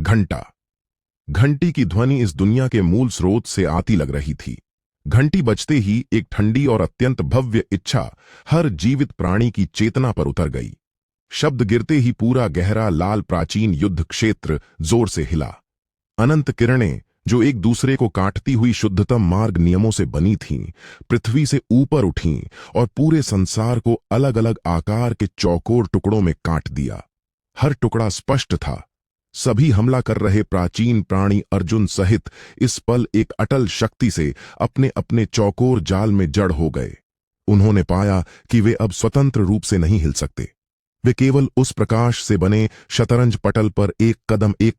घंटा। घंटी की ध्वनि इस दुनिया के मूल स्रोत से आती लग रही थी। घंटी बजते ही एक ठंडी और अत्यंत भव्य इच्छा हर जीवित प्राणी की चेतना पर उतर गई। शब्द गिरते ही पूरा गहरा लाल प्राचीन युद्ध क्षेत्र जोर से हिला। अनंत किरणें जो एक दूसरे को काटती हुई शुद्धतम मार्ग नियमों से बनी थीं, पृथ्वी से ऊपर उठीं और पूरे संसार को अलग अलग आकार के चौकोर टुकड़ों में काट दिया। हर टुकड़ा स्पष्ट था। सभी हमला कर रहे प्राचीन प्राणी अर्जुन सहित इस पल एक अटल शक्ति से अपने अपने चौकोर जाल में जड़ हो गए। उन्होंने पाया कि वे अब स्वतंत्र रूप से नहीं हिल सकते। वे केवल उस प्रकाश से बने शतरंज पटल पर एक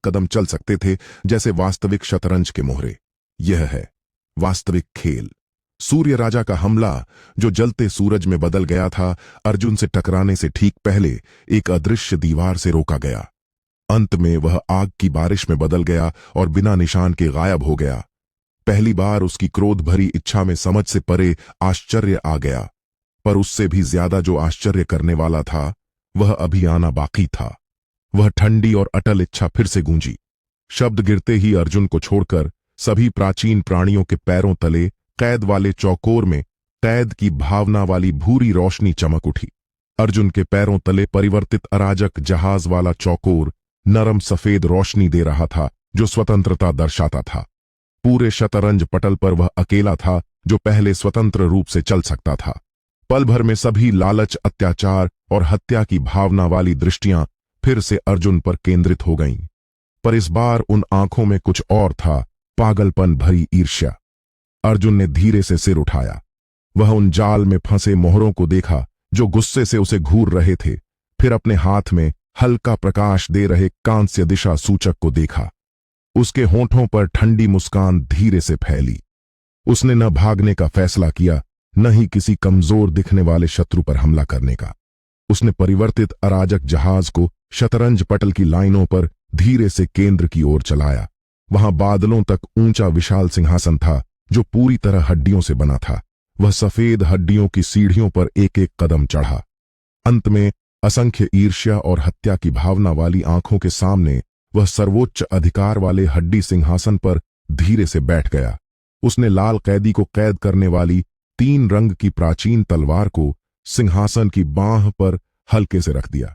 कदम चल सकते थे जैसे वास्तविक शतरंज के मोहरे। यह है वास्तविक खेल। सूर्य राजा का हमला जो जलते सूरज में बदल गया था, अर्जुन से टकराने से ठीक पहले एक अदृश्य दीवार से रोका गया। अंत में वह आग की बारिश में बदल गया और बिना निशान के गायब हो गया। पहली बार उसकी क्रोध भरी इच्छा में समझ से परे आश्चर्य आ गया, पर उससे भी ज्यादा जो आश्चर्य करने वाला था वह अभी आना बाकी था। वह ठंडी और अटल इच्छा फिर से गूंजी। शब्द गिरते ही अर्जुन को छोड़कर सभी प्राचीन प्राणियों के पैरों तले कैद वाले चौकोर में कैद की भावना वाली भूरी रोशनी चमक उठी। अर्जुन के पैरों तले परिवर्तित अराजक जहाज वाला चौकोर नरम सफेद रोशनी दे रहा था जो स्वतंत्रता दर्शाता था। पूरे शतरंज पटल पर वह अकेला था जो पहले स्वतंत्र रूप से चल सकता था। पल भर में सभी लालच, अत्याचार और हत्या की भावना वाली दृष्टियां फिर से अर्जुन पर केंद्रित हो गईं। पर इस बार उन आंखों में कुछ और था, पागलपन भरी ईर्ष्या। अर्जुन ने धीरे से सिर उठाया। वह उन जाल में फंसे मोहरों को देखा जो गुस्से से उसे घूर रहे थे। फिर अपने हाथ में हल्का प्रकाश दे रहे कांस्य दिशा सूचक को देखा। उसके होंठों पर ठंडी मुस्कान धीरे से फैली। उसने न भागने का फैसला किया, न ही किसी कमजोर दिखने वाले शत्रु पर हमला करने का। उसने परिवर्तित अराजक जहाज को शतरंज पटल की लाइनों पर धीरे से केंद्र की ओर चलाया। वहां बादलों तक ऊंचा विशाल सिंहासन था जो पूरी तरह हड्डियों से बना था। वह सफेद हड्डियों की सीढ़ियों पर एक एक कदम चढ़ा। अंत में असंख्य ईर्ष्या और हत्या की भावना वाली आंखों के सामने वह सर्वोच्च अधिकार वाले हड्डी सिंहासन पर धीरे से बैठ गया। उसने लाल कैदी को कैद करने वाली 3 रंग की प्राचीन तलवार को सिंहासन की बांह पर हल्के से रख दिया।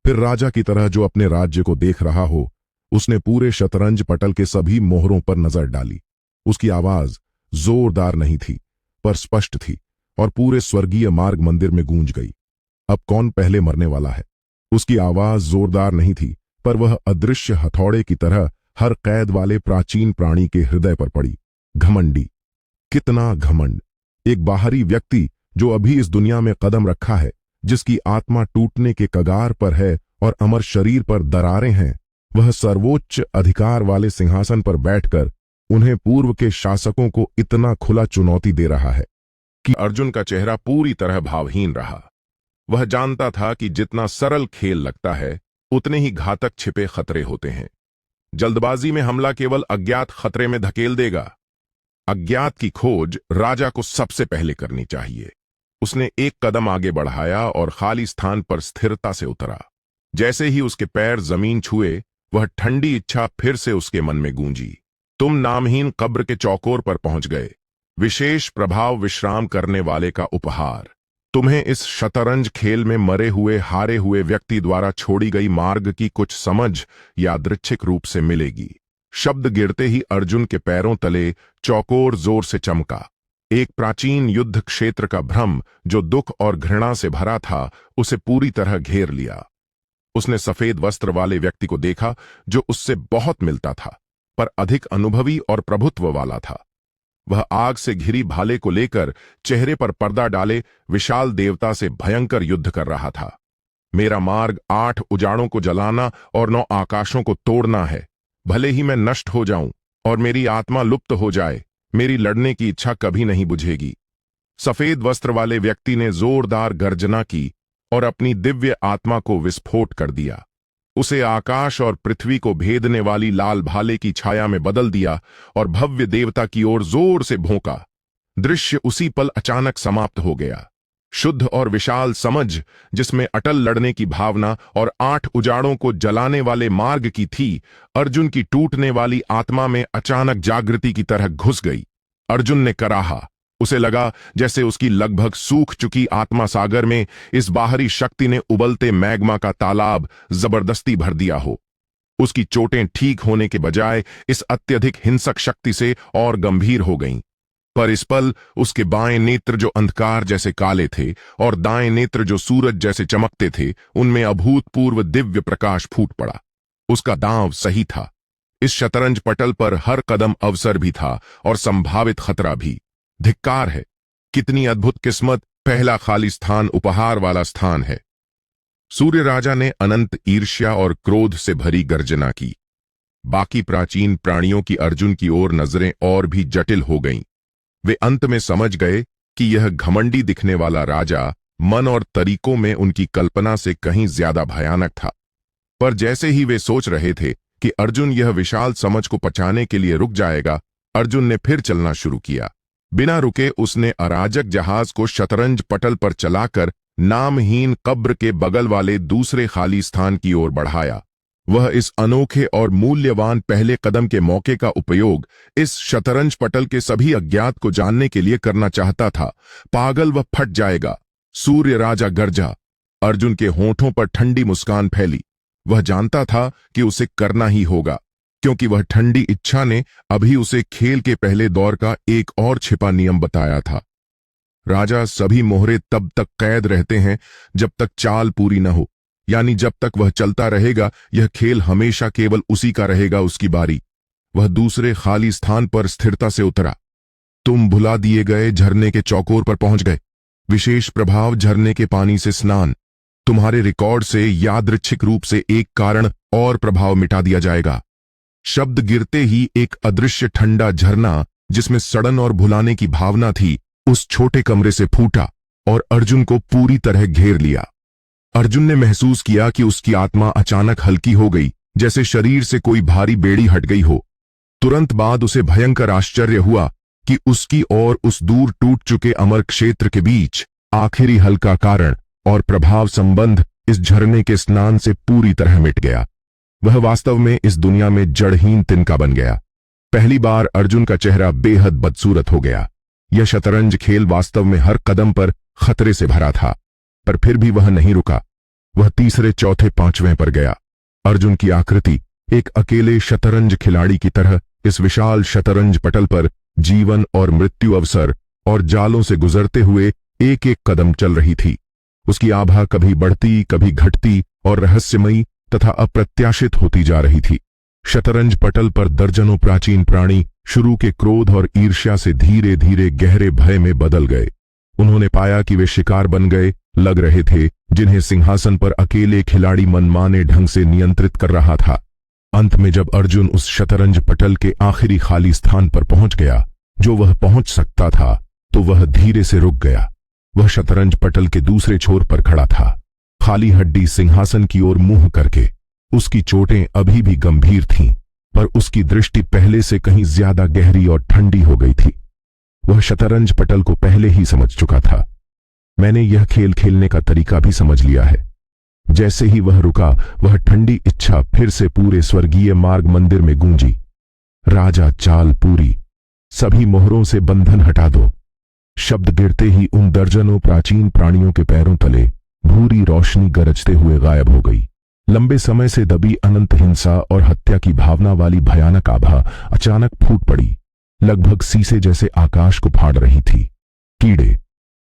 फिर राजा की तरह जो अपने राज्य को देख रहा हो, उसने पूरे शतरंज पटल के सभी मोहरों पर नजर डाली। उसकी आवाज जोरदार नहीं थी, पर स्पष्ट थी और पूरे स्वर्गीय मार्ग मंदिर में गूंज गई। अब कौन पहले मरने वाला है? उसकी आवाज जोरदार नहीं थी, पर वह अदृश्य हथौड़े की तरह हर कैद वाले प्राचीन प्राणी के हृदय पर पड़ी। घमंडी, कितना घमंड! एक बाहरी व्यक्ति जो अभी इस दुनिया में कदम रखा है, जिसकी आत्मा टूटने के कगार पर है और अमर शरीर पर दरारें हैं, वह सर्वोच्च अधिकार वाले सिंहासन पर बैठकर उन्हें पूर्व के शासकों को इतना खुला चुनौती दे रहा है कि अर्जुन का चेहरा पूरी तरह भावहीन रहा। वह जानता था कि जितना सरल खेल लगता है, उतने ही घातक छिपे खतरे होते हैं। जल्दबाजी में हमला केवल अज्ञात खतरे में धकेल देगा। अज्ञात की खोज राजा को सबसे पहले करनी चाहिए। उसने एक कदम आगे बढ़ाया और खाली स्थान पर स्थिरता से उतरा। जैसे ही उसके पैर जमीन छुए, वह ठंडी इच्छा फिर से उसके मन में गूंजी। तुम नामहीन कब्र के चौकोर पर पहुंच गए। विशेष प्रभाव विश्राम करने वाले का उपहार। तुम्हें इस शतरंज खेल में मरे हुए हारे हुए व्यक्ति द्वारा छोड़ी गई मार्ग की कुछ समझ यादृच्छिक रूप से मिलेगी। शब्द गिरते ही अर्जुन के पैरों तले चौकोर जोर से चमका। एक प्राचीन युद्ध क्षेत्र का भ्रम जो दुख और घृणा से भरा था, उसे पूरी तरह घेर लिया। उसने सफेद वस्त्र वाले व्यक्ति को देखा जो उससे बहुत मिलता था, पर अधिक अनुभवी और प्रभुत्व वाला था। वह आग से घिरी भाले को लेकर चेहरे पर पर्दा डाले विशाल देवता से भयंकर युद्ध कर रहा था। मेरा मार्ग 8 उजाड़ों को जलाना और 9 आकाशों को तोड़ना है। भले ही मैं नष्ट हो जाऊं और मेरी आत्मा लुप्त हो जाए, मेरी लड़ने की इच्छा कभी नहीं बुझेगी। सफेद वस्त्र वाले व्यक्ति ने जोरदार गर्जना की और अपनी दिव्य आत्मा को विस्फोट कर दिया। उसे आकाश और पृथ्वी को भेदने वाली लाल भाले की छाया में बदल दिया और भव्य देवता की ओर जोर से भौंका। दृश्य उसी पल अचानक समाप्त हो गया। शुद्ध और विशाल समझ जिसमें अटल लड़ने की भावना और 8 उजाड़ों को जलाने वाले मार्ग की थी, अर्जुन की टूटने वाली आत्मा में अचानक जागृति की तरह घुस गई। अर्जुन ने कराहा। उसे लगा जैसे उसकी लगभग सूख चुकी आत्मा सागर में इस बाहरी शक्ति ने उबलते मैग्मा का तालाब जबरदस्ती भर दिया हो। उसकी चोटें ठीक होने के बजाय इस अत्यधिक हिंसक शक्ति से और गंभीर हो गईं। पर इस पल उसके बाएं नेत्र जो अंधकार जैसे काले थे और दाएं नेत्र जो सूरज जैसे चमकते थे, उनमें अभूतपूर्व दिव्य प्रकाश फूट पड़ा। उसका दांव सही था। इस शतरंज पटल पर हर कदम अवसर भी था और संभावित खतरा भी। धिक्कार है, कितनी अद्भुत किस्मत, पहला खाली स्थान उपहार वाला स्थान है। सूर्य राजा ने अनंत ईर्ष्या और क्रोध से भरी गर्जना की। बाकी प्राचीन प्राणियों की अर्जुन की ओर नजरें और भी जटिल हो गईं। वे अंत में समझ गए कि यह घमंडी दिखने वाला राजा मन और तरीकों में उनकी कल्पना से कहीं ज्यादा भयानक था। पर जैसे ही वे सोच रहे थे कि अर्जुन यह विशाल समझ को पचाने के लिए रुक जाएगा, अर्जुन ने फिर चलना शुरू किया। बिना रुके उसने अराजक जहाज को शतरंज पटल पर चलाकर नामहीन कब्र के बगल वाले दूसरे खाली स्थान की ओर बढ़ाया। वह इस अनोखे और मूल्यवान पहले कदम के मौके का उपयोग इस शतरंज पटल के सभी अज्ञात को जानने के लिए करना चाहता था। पागल, वह फट जाएगा। सूर्य राजा गरजा। अर्जुन के होठों पर ठंडी मुस्कान फैली। वह जानता था कि उसे करना ही होगा, क्योंकि वह ठंडी इच्छा ने अभी उसे खेल के पहले दौर का एक और छिपा नियम बताया था। राजा सभी मोहरे तब तक कैद रहते हैं जब तक चाल पूरी न हो, यानी जब तक वह चलता रहेगा यह खेल हमेशा केवल उसी का रहेगा, उसकी बारी। वह दूसरे खाली स्थान पर स्थिरता से उतरा। तुम भुला दिए गए झरने के चौकोर पर पहुंच गए। विशेष प्रभाव झरने के पानी से स्नान। तुम्हारे रिकॉर्ड से यादृच्छिक रूप से एक कारण और प्रभाव मिटा दिया जाएगा। शब्द गिरते ही एक अदृश्य ठंडा झरना जिसमें सड़न और भुलाने की भावना थी, उस छोटे कमरे से फूटा और अर्जुन को पूरी तरह घेर लिया। अर्जुन ने महसूस किया कि उसकी आत्मा अचानक हल्की हो गई, जैसे शरीर से कोई भारी बेड़ी हट गई हो। तुरंत बाद उसे भयंकर आश्चर्य हुआ कि उसकी और उस दूर टूट चुके अमर क्षेत्र के बीच आखिरी हल्का कारण और प्रभाव संबंध इस झरने के स्नान से पूरी तरह मिट गया। वह वास्तव में इस दुनिया में जड़हीन तिनका बन गया। पहली बार अर्जुन का चेहरा बेहद बदसूरत हो गया। यह शतरंज खेल वास्तव में हर कदम पर खतरे से भरा था, पर फिर भी वह नहीं रुका। वह तीसरे, चौथे, पांचवें पर गया। अर्जुन की आकृति एक अकेले शतरंज खिलाड़ी की तरह इस विशाल शतरंज पटल पर जीवन और मृत्यु, अवसर और जालों से गुजरते हुए एक एक कदम चल रही थी। उसकी आभा कभी बढ़ती, कभी घटती और रहस्यमयी तथा अप्रत्याशित होती जा रही थी। शतरंज पटल पर दर्जनों प्राचीन प्राणी शुरू के क्रोध और ईर्ष्या से धीरे धीरे गहरे भय में बदल गए। उन्होंने पाया कि वे शिकार बन गए लग रहे थे, जिन्हें सिंहासन पर अकेले खिलाड़ी मनमाने ढंग से नियंत्रित कर रहा था। अंत में जब अर्जुन उस शतरंज पटल के आखिरी खाली स्थान पर पहुंच गया, जो वह पहुंच सकता था, तो वह धीरे से रुक गया। वह शतरंज पटल के दूसरे छोर पर खड़ा था, खाली हड्डी सिंहासन की ओर मुंह करके। उसकी चोटें अभी भी गंभीर थीं, पर उसकी दृष्टि पहले से कहीं ज्यादा गहरी और ठंडी हो गई थी। वह शतरंज पटल को पहले ही समझ चुका था। मैंने यह खेल खेलने का तरीका भी समझ लिया है। जैसे ही वह रुका, वह ठंडी इच्छा फिर से पूरे स्वर्गीय मार्ग मंदिर में गूंजी। राजा, चाल पूरी, सभी मोहरों से बंधन हटा दो। शब्द गिरते ही उन दर्जनों प्राचीन प्राणियों के पैरों तले भूरी रोशनी गरजते हुए गायब हो गई। लंबे समय से दबी अनंत हिंसा और हत्या की भावना वाली भयानक आभा अचानक फूट पड़ी, लगभग शीशे जैसे आकाश को फाड़ रही थी। कीड़े।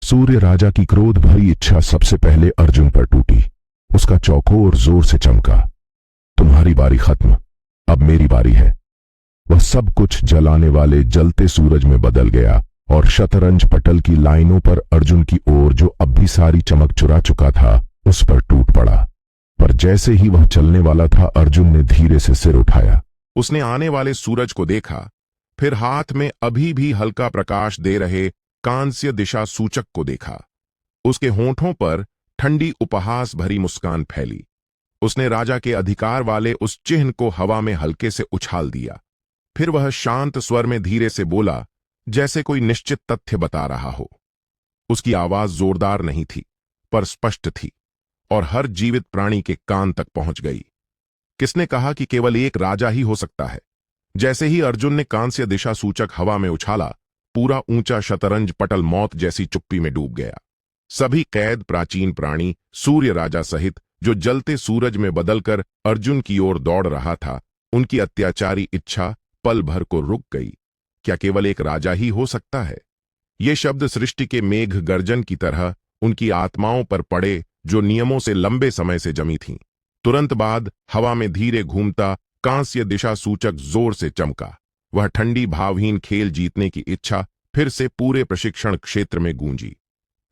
सूर्य राजा की क्रोध भरी इच्छा सबसे पहले अर्जुन पर टूटी। उसका चौकोर जोर से चमका। तुम्हारी बारी खत्म, अब मेरी बारी है। वह सब कुछ जलाने वाले जलते सूरज में बदल गया और शतरंज पटल की लाइनों पर अर्जुन की ओर, जो अब भी सारी चमक चुरा चुका था, उस पर टूट पड़ा। पर जैसे ही वह चलने वाला था, अर्जुन ने धीरे से सिर उठाया। उसने आने वाले सूरज को देखा, फिर हाथ में अभी भी हल्का प्रकाश दे रहे कांस्य दिशा सूचक को देखा। उसके होठों पर ठंडी उपहास भरी मुस्कान फैली। उसने राजा के अधिकार वाले उस चिन्ह को हवा में हल्के से उछाल दिया। फिर वह शांत स्वर में धीरे से बोला, जैसे कोई निश्चित तथ्य बता रहा हो। उसकी आवाज जोरदार नहीं थी, पर स्पष्ट थी और हर जीवित प्राणी के कान तक पहुंच गई। किसने कहा कि केवल एक राजा ही हो सकता है? जैसे ही अर्जुन ने कांस्य दिशा सूचक हवा में उछाला, पूरा ऊंचा शतरंज पटल मौत जैसी चुप्पी में डूब गया। सभी कैद प्राचीन प्राणी, सूर्य राजा सहित, जो जलते सूरज में बदलकर अर्जुन की ओर दौड़ रहा था, उनकी अत्याचारी इच्छा पल भर को रुक गई। क्या केवल एक राजा ही हो सकता है? ये शब्द सृष्टि के मेघ गर्जन की तरह उनकी आत्माओं पर पड़े, जो नियमों से लंबे समय से जमी थीं। तुरंत बाद हवा में धीरे घूमता कांस्य दिशा सूचक जोर से चमका। वह ठंडी भावहीन खेल जीतने की इच्छा फिर से पूरे प्रशिक्षण क्षेत्र में गूंजी।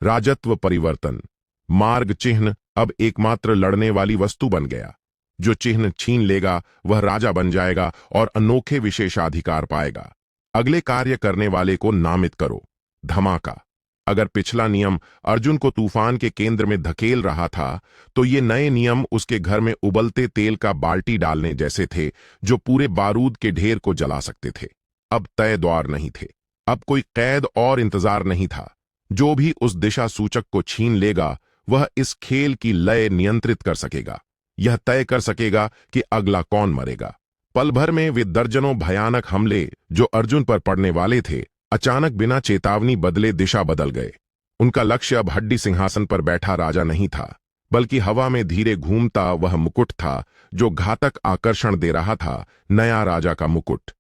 राजत्व परिवर्तन। मार्ग चिन्ह अब एकमात्र लड़ने वाली वस्तु बन गया। जो चिन्ह छीन लेगा वह राजा बन जाएगा और अनोखे विशेषाधिकार पाएगा। अगले कार्य करने वाले को नामित करो। धमाका। अगर पिछला नियम अर्जुन को तूफान के केंद्र में धकेल रहा था, तो ये नए नियम उसके घर में उबलते तेल का बाल्टी डालने जैसे थे, जो पूरे बारूद के ढेर को जला सकते थे। अब तय द्वार नहीं थे, अब कोई कैद और इंतजार नहीं था। जो भी उस दिशा सूचक को छीन लेगा, वह इस खेल की लय नियंत्रित कर सकेगा। यह तय कर सकेगा कि अगला कौन मरेगा। पल भर में वे दर्जनों भयानक हमले जो अर्जुन पर पड़ने वाले थे, अचानक बिना चेतावनी बदले दिशा बदल गए। उनका लक्ष्य अब हड्डी सिंहासन पर बैठा राजा नहीं था, बल्कि हवा में धीरे घूमता वह मुकुट था, जो घातक आकर्षण दे रहा था। नया राजा का मुकुट।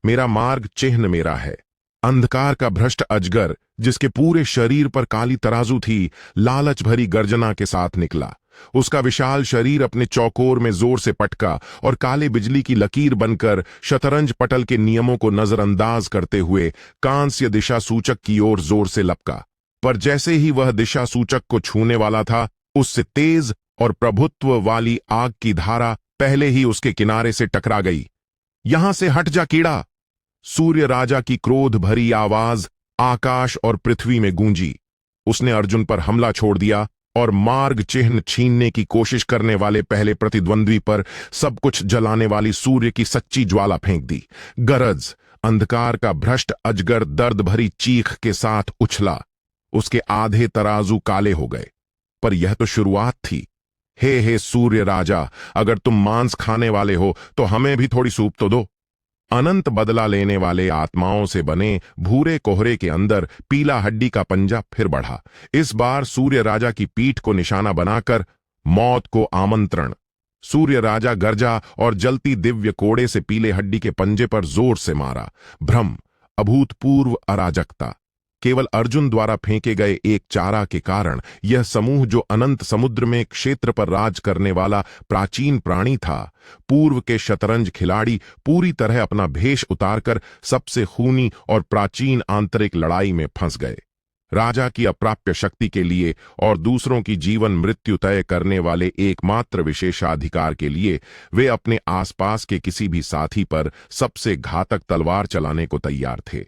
मेरा मार्ग चिन्ह मेरा है। अंधकार का भ्रष्ट अजगर, जिसके पूरे शरीर पर काली तराजू थी, लालच भरी गर्जना के साथ निकला। उसका विशाल शरीर अपने चौकोर में जोर से पटका और काले बिजली की लकीर बनकर शतरंज पटल के नियमों को नजरअंदाज करते हुए कांस्य दिशा सूचक की ओर जोर से लपका। पर जैसे ही वह दिशा सूचक को छूने वाला था, उससे तेज और प्रभुत्व वाली आग की धारा पहले ही उसके किनारे से टकरा गई। यहां से हट जा कीड़ा! सूर्य राजा की क्रोध भरी आवाज आकाश और पृथ्वी में गूंजी। उसने अर्जुन पर हमला छोड़ दिया और मार्ग चिन्ह छीनने की कोशिश करने वाले पहले प्रतिद्वंद्वी पर सब कुछ जलाने वाली सूर्य की सच्ची ज्वाला फेंक दी। गरज। अंधकार का भ्रष्ट अजगर दर्द भरी चीख के साथ उछला। उसके आधे तराजू काले हो गए। पर यह तो शुरुआत थी। हे सूर्य राजा, अगर तुम मांस खाने वाले हो तो हमें भी थोड़ी सूप तो दो। अनंत बदला लेने वाले आत्माओं से बने भूरे कोहरे के अंदर पीला हड्डी का पंजा फिर बढ़ा। इस बार सूर्य राजा की पीठ को निशाना बनाकर मौत को आमंत्रण। सूर्य राजा गरजा और जलती दिव्य कोड़े से पीले हड्डी के पंजे पर जोर से मारा। भ्रम, अभूतपूर्व अराजकता। केवल अर्जुन द्वारा फेंके गए एक चारा के कारण यह समूह, जो अनंत समुद्र में क्षेत्र पर राज करने वाला प्राचीन प्राणी था, पूर्व के शतरंज खिलाड़ी, पूरी तरह अपना भेष उतारकर सबसे खूनी और प्राचीन आंतरिक लड़ाई में फंस गए। राजा की अप्राप्य शक्ति के लिए और दूसरों की जीवन मृत्यु तय करने वाले एकमात्र विशेषाधिकार के लिए वे अपने आसपास के किसी भी साथी पर सबसे घातक तलवार चलाने को तैयार थे।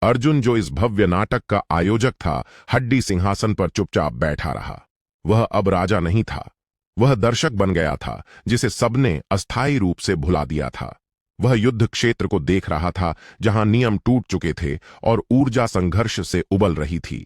अर्जुन, जो इस भव्य नाटक का आयोजक था, हड्डी सिंहासन पर चुपचाप बैठा रहा। वह अब राजा नहीं था, वह दर्शक बन गया था, जिसे सबने अस्थायी रूप से भुला दिया था। वह युद्ध क्षेत्र को देख रहा था, जहां नियम टूट चुके थे और ऊर्जा संघर्ष से उबल रही थी।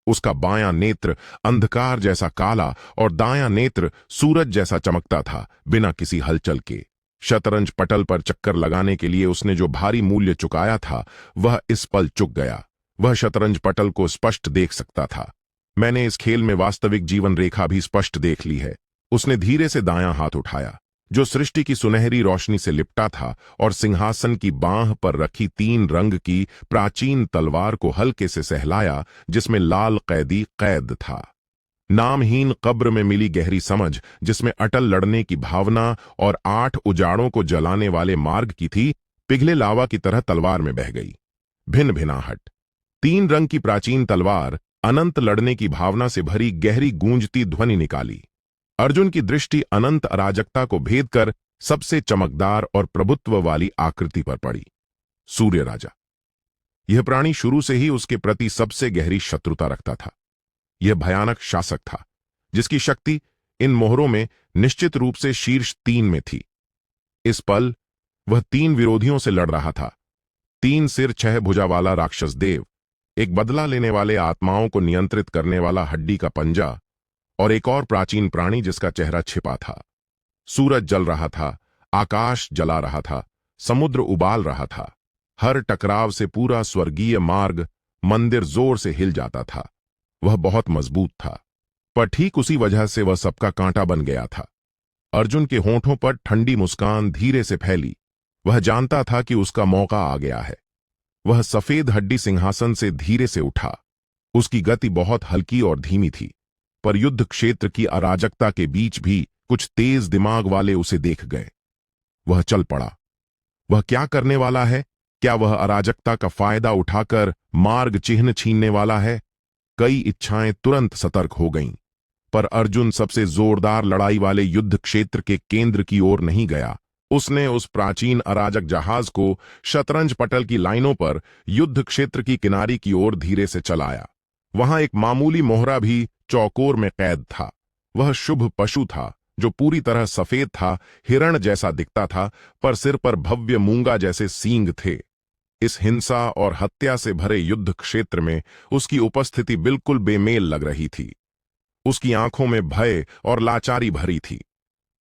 उसका बायां नेत्र अंधकार जैसा काला और दायां नेत्र सूरज जैसा चमकता था, बिना किसी हलचल के। शतरंज पटल पर चक्कर लगाने के लिए उसने जो भारी मूल्य चुकाया था, वह इस पल चुक गया। वह शतरंज पटल को स्पष्ट देख सकता था। मैंने इस खेल में वास्तविक जीवन रेखा भी स्पष्ट देख ली है। उसने धीरे से दायां हाथ उठाया, जो सृष्टि की सुनहरी रोशनी से लिपटा था, और सिंहासन की बांह पर रखी 3 रंग की प्राचीन तलवार को हल्के से सहलाया, जिसमें लाल कैदी कैद था। नामहीन कब्र में मिली गहरी समझ, जिसमें अटल लड़ने की भावना और 8 उजाड़ों को जलाने वाले मार्ग की थी, पिघले लावा की तरह तलवार में बह गई। भिन्न भिनाहट। 3 रंग की प्राचीन तलवार अनंत लड़ने की भावना से भरी गहरी गूंजती ध्वनि निकाली। अर्जुन की दृष्टि अनंत अराजकता को भेद कर सबसे चमकदार और प्रभुत्व वाली आकृति पर पड़ी। सूर्य राजा। यह प्राणी शुरू से ही उसके प्रति सबसे गहरी शत्रुता रखता था। यह भयानक शासक था, जिसकी शक्ति इन मोहरों में निश्चित रूप से शीर्ष 3 में थी। इस पल वह 3 विरोधियों से लड़ रहा था। 3 सिर 6 भुजा वाला राक्षस देव, एक बदला लेने वाले आत्माओं को नियंत्रित करने वाला हड्डी का पंजा और एक और प्राचीन प्राणी जिसका चेहरा छिपा था। सूरज जल रहा था, आकाश जला रहा था, समुद्र उबाल रहा था। हर टकराव से पूरा स्वर्गीय मार्ग मंदिर जोर से हिल जाता था। वह बहुत मजबूत था, पर ठीक उसी वजह से वह सबका कांटा बन गया था। अर्जुन के होंठों पर ठंडी मुस्कान धीरे से फैली। वह जानता था कि उसका मौका आ गया है। वह सफेद हड्डी सिंहासन से धीरे से उठा। उसकी गति बहुत हल्की और धीमी थी, पर युद्ध क्षेत्र की अराजकता के बीच भी कुछ तेज दिमाग वाले उसे देख गए। वह चल पड़ा। वह क्या करने वाला है? क्या वह अराजकता का फायदा उठाकर मार्ग चिन्ह छीनने वाला है? कई इच्छाएं तुरंत सतर्क हो गईं, पर अर्जुन सबसे जोरदार लड़ाई वाले युद्ध क्षेत्र के केंद्र की ओर नहीं गया। उसने उस प्राचीन अराजक जहाज को शतरंज पटल की लाइनों पर युद्ध क्षेत्र की किनारी की ओर धीरे से चलाया। वहां एक मामूली मोहरा भी चौकोर में कैद था। वह शुभ पशु था, जो पूरी तरह सफेद था, हिरण जैसा दिखता था, पर सिर पर भव्य मूंगा जैसे सींग थे। इस हिंसा और हत्या से भरे युद्ध क्षेत्र में उसकी उपस्थिति बिल्कुल बेमेल लग रही थी। उसकी आंखों में भय और लाचारी भरी थी।